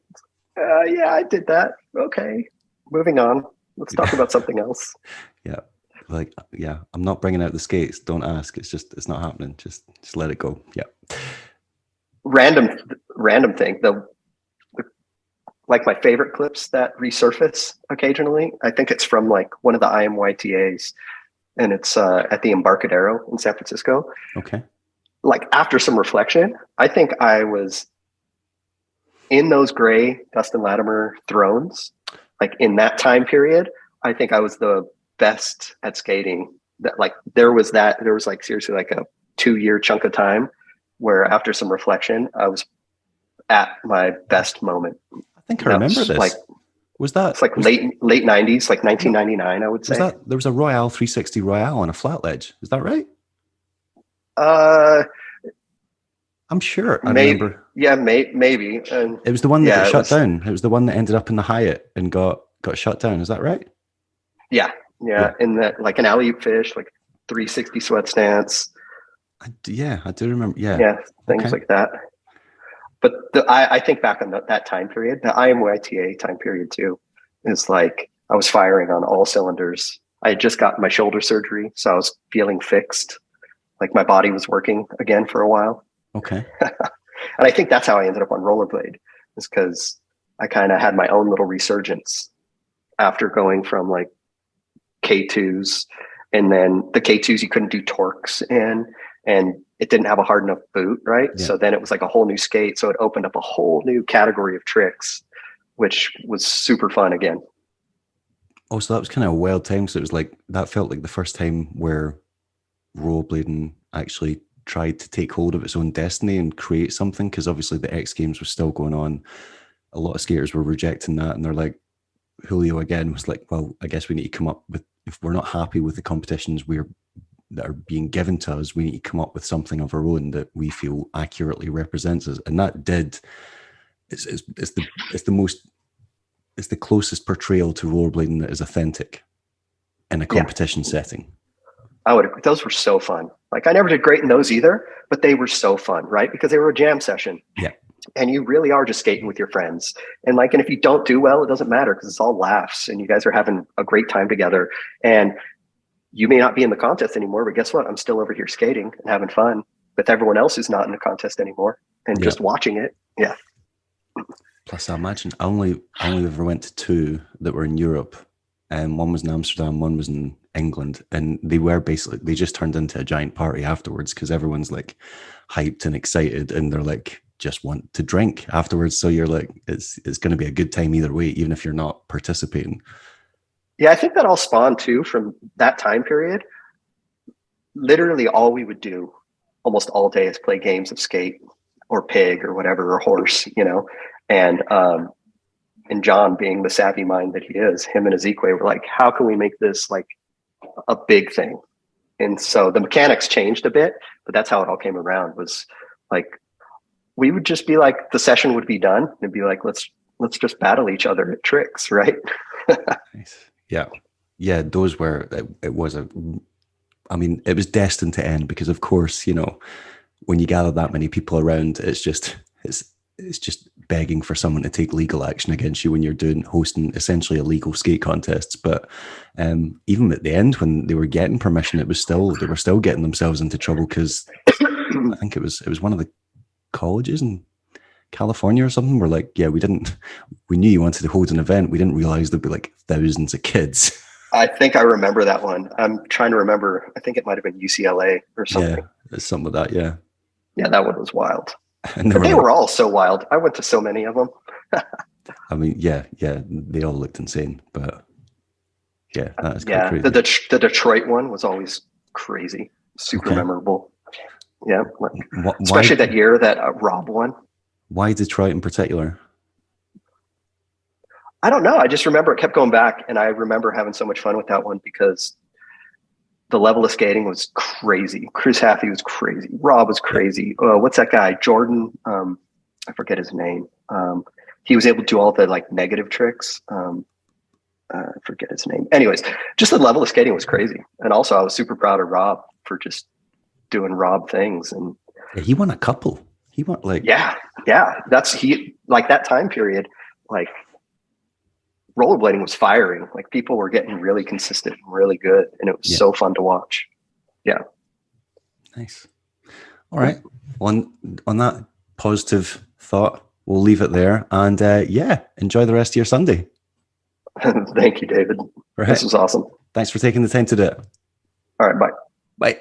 Yeah, I did that. Okay, moving on. Let's talk about something else. Yeah. Like, yeah, I'm not bringing out the skates. Don't ask. It's not happening. Just let it go. Yeah. Random thing. The like my favorite clips that resurface occasionally. I think it's from like one of the IMYTAs, and it's at the Embarcadero in San Francisco. Okay. Like after some reflection, I think I was in those gray Dustin Latimer thrones, like in that time period. I think I was the best at skating. That like there was like seriously like a 2-year chunk of time where after some reflection, I was at my best moment. I think I remember this. Like Was that it's like late 90s, like 1999, I would say. was that there was a Royale 360 Royale on a flat ledge? Is that right? Uh, I'm sure I maybe, remember. yeah, maybe. It was the one that yeah, got shut down. It was the one that ended up in the Hyatt and got shut down. Is that right? yeah, in that like an alley-oop fish, like 360 sweat stance. Yeah, I do remember. Yeah, Yeah, things okay. like that. But I think back on that time period, the IMYTA time period too, is like I was firing on all cylinders. I had just gotten my shoulder surgery, so I was feeling fixed. Like my body was working again for a while. Okay. And I think that's how I ended up on rollerblade, is because I kind of had my own little resurgence after going from like K2s, and then the K2s you couldn't do torques in, and it didn't have a hard enough boot, right? Yeah. So then it was like a whole new skate. So it opened up a whole new category of tricks, which was super fun again. Oh, so that was kind of a wild time. So it was like that felt like the first time where rollerblading actually tried to take hold of its own destiny and create something, because obviously the X Games was still going on. A lot of skaters were rejecting that, and they're like, Julio again was like, well, I guess we need to come up with, if we're not happy with the competitions that are being given to us, we need to come up with something of our own that we feel accurately represents us. And that did, it's the closest portrayal to rollerblading that is authentic in a competition setting. Those were so fun. Like I never did great in those either, but they were so fun, right? Because they were a jam session. Yeah. And you really are just skating with your friends. And if you don't do well, it doesn't matter because it's all laughs and you guys are having a great time together. And you may not be in the contest anymore, but guess what? I'm still over here skating and having fun with everyone else who's not in the contest anymore and just watching it. Yeah. Plus, I imagine I only ever went to 2 that were in Europe, and one was in Amsterdam, one was in England, and they just turned into a giant party afterwards because everyone's like hyped and excited, and they're like just want to drink afterwards. So you're like, it's going to be a good time either way, even if you're not participating. Yeah, I think that all spawned too from that time period. Literally all we would do almost all day is play games of skate or pig or whatever, or horse, and John, being the savvy mind that he is, him and Ezekwe were like, how can we make this like a big thing? And so the mechanics changed a bit, but that's how it all came around. Was like, we would just be like, the session would be done and be like, let's just battle each other at tricks, right? Nice. Yeah, those were, it was destined to end because, of course, when you gather that many people around, it's just begging for someone to take legal action against you when you're hosting essentially illegal skate contests. But even at the end, when they were getting permission, they were still getting themselves into trouble because I think it was one of the colleges in California or something were like, yeah, we knew you wanted to hold an event. We didn't realize there'd be like thousands of kids. I think I remember that one. I'm trying to remember. I think it might have been UCLA or something. Yeah, it's something like that. Yeah. Yeah, that one was wild. And they were all so wild. I went to so many of them. I mean, yeah, they all looked insane, but yeah, that is yeah. crazy. The Detroit one was always crazy, super memorable. Yeah, especially that year that Rob won. Why Detroit in particular? I don't know. I just remember it kept going back, and I remember having so much fun with that one because the level of skating was crazy. Chris Haffey was crazy. Rob was crazy. What's that guy? Jordan. I forget his name. He was able to do all the like negative tricks. I forget his name. Anyways, just the level of skating was crazy. And also I was super proud of Rob for just doing Rob things. And Yeah, he won a couple. He won like yeah. He like that time period, like rollerblading was firing. Like people were getting really consistent and really good. And it was so fun to watch. Yeah. Nice. All right. On that positive thought, we'll leave it there. And enjoy the rest of your Sunday. Thank you, David. Right. This was awesome. Thanks for taking the time to do it. All right. Bye. Bye.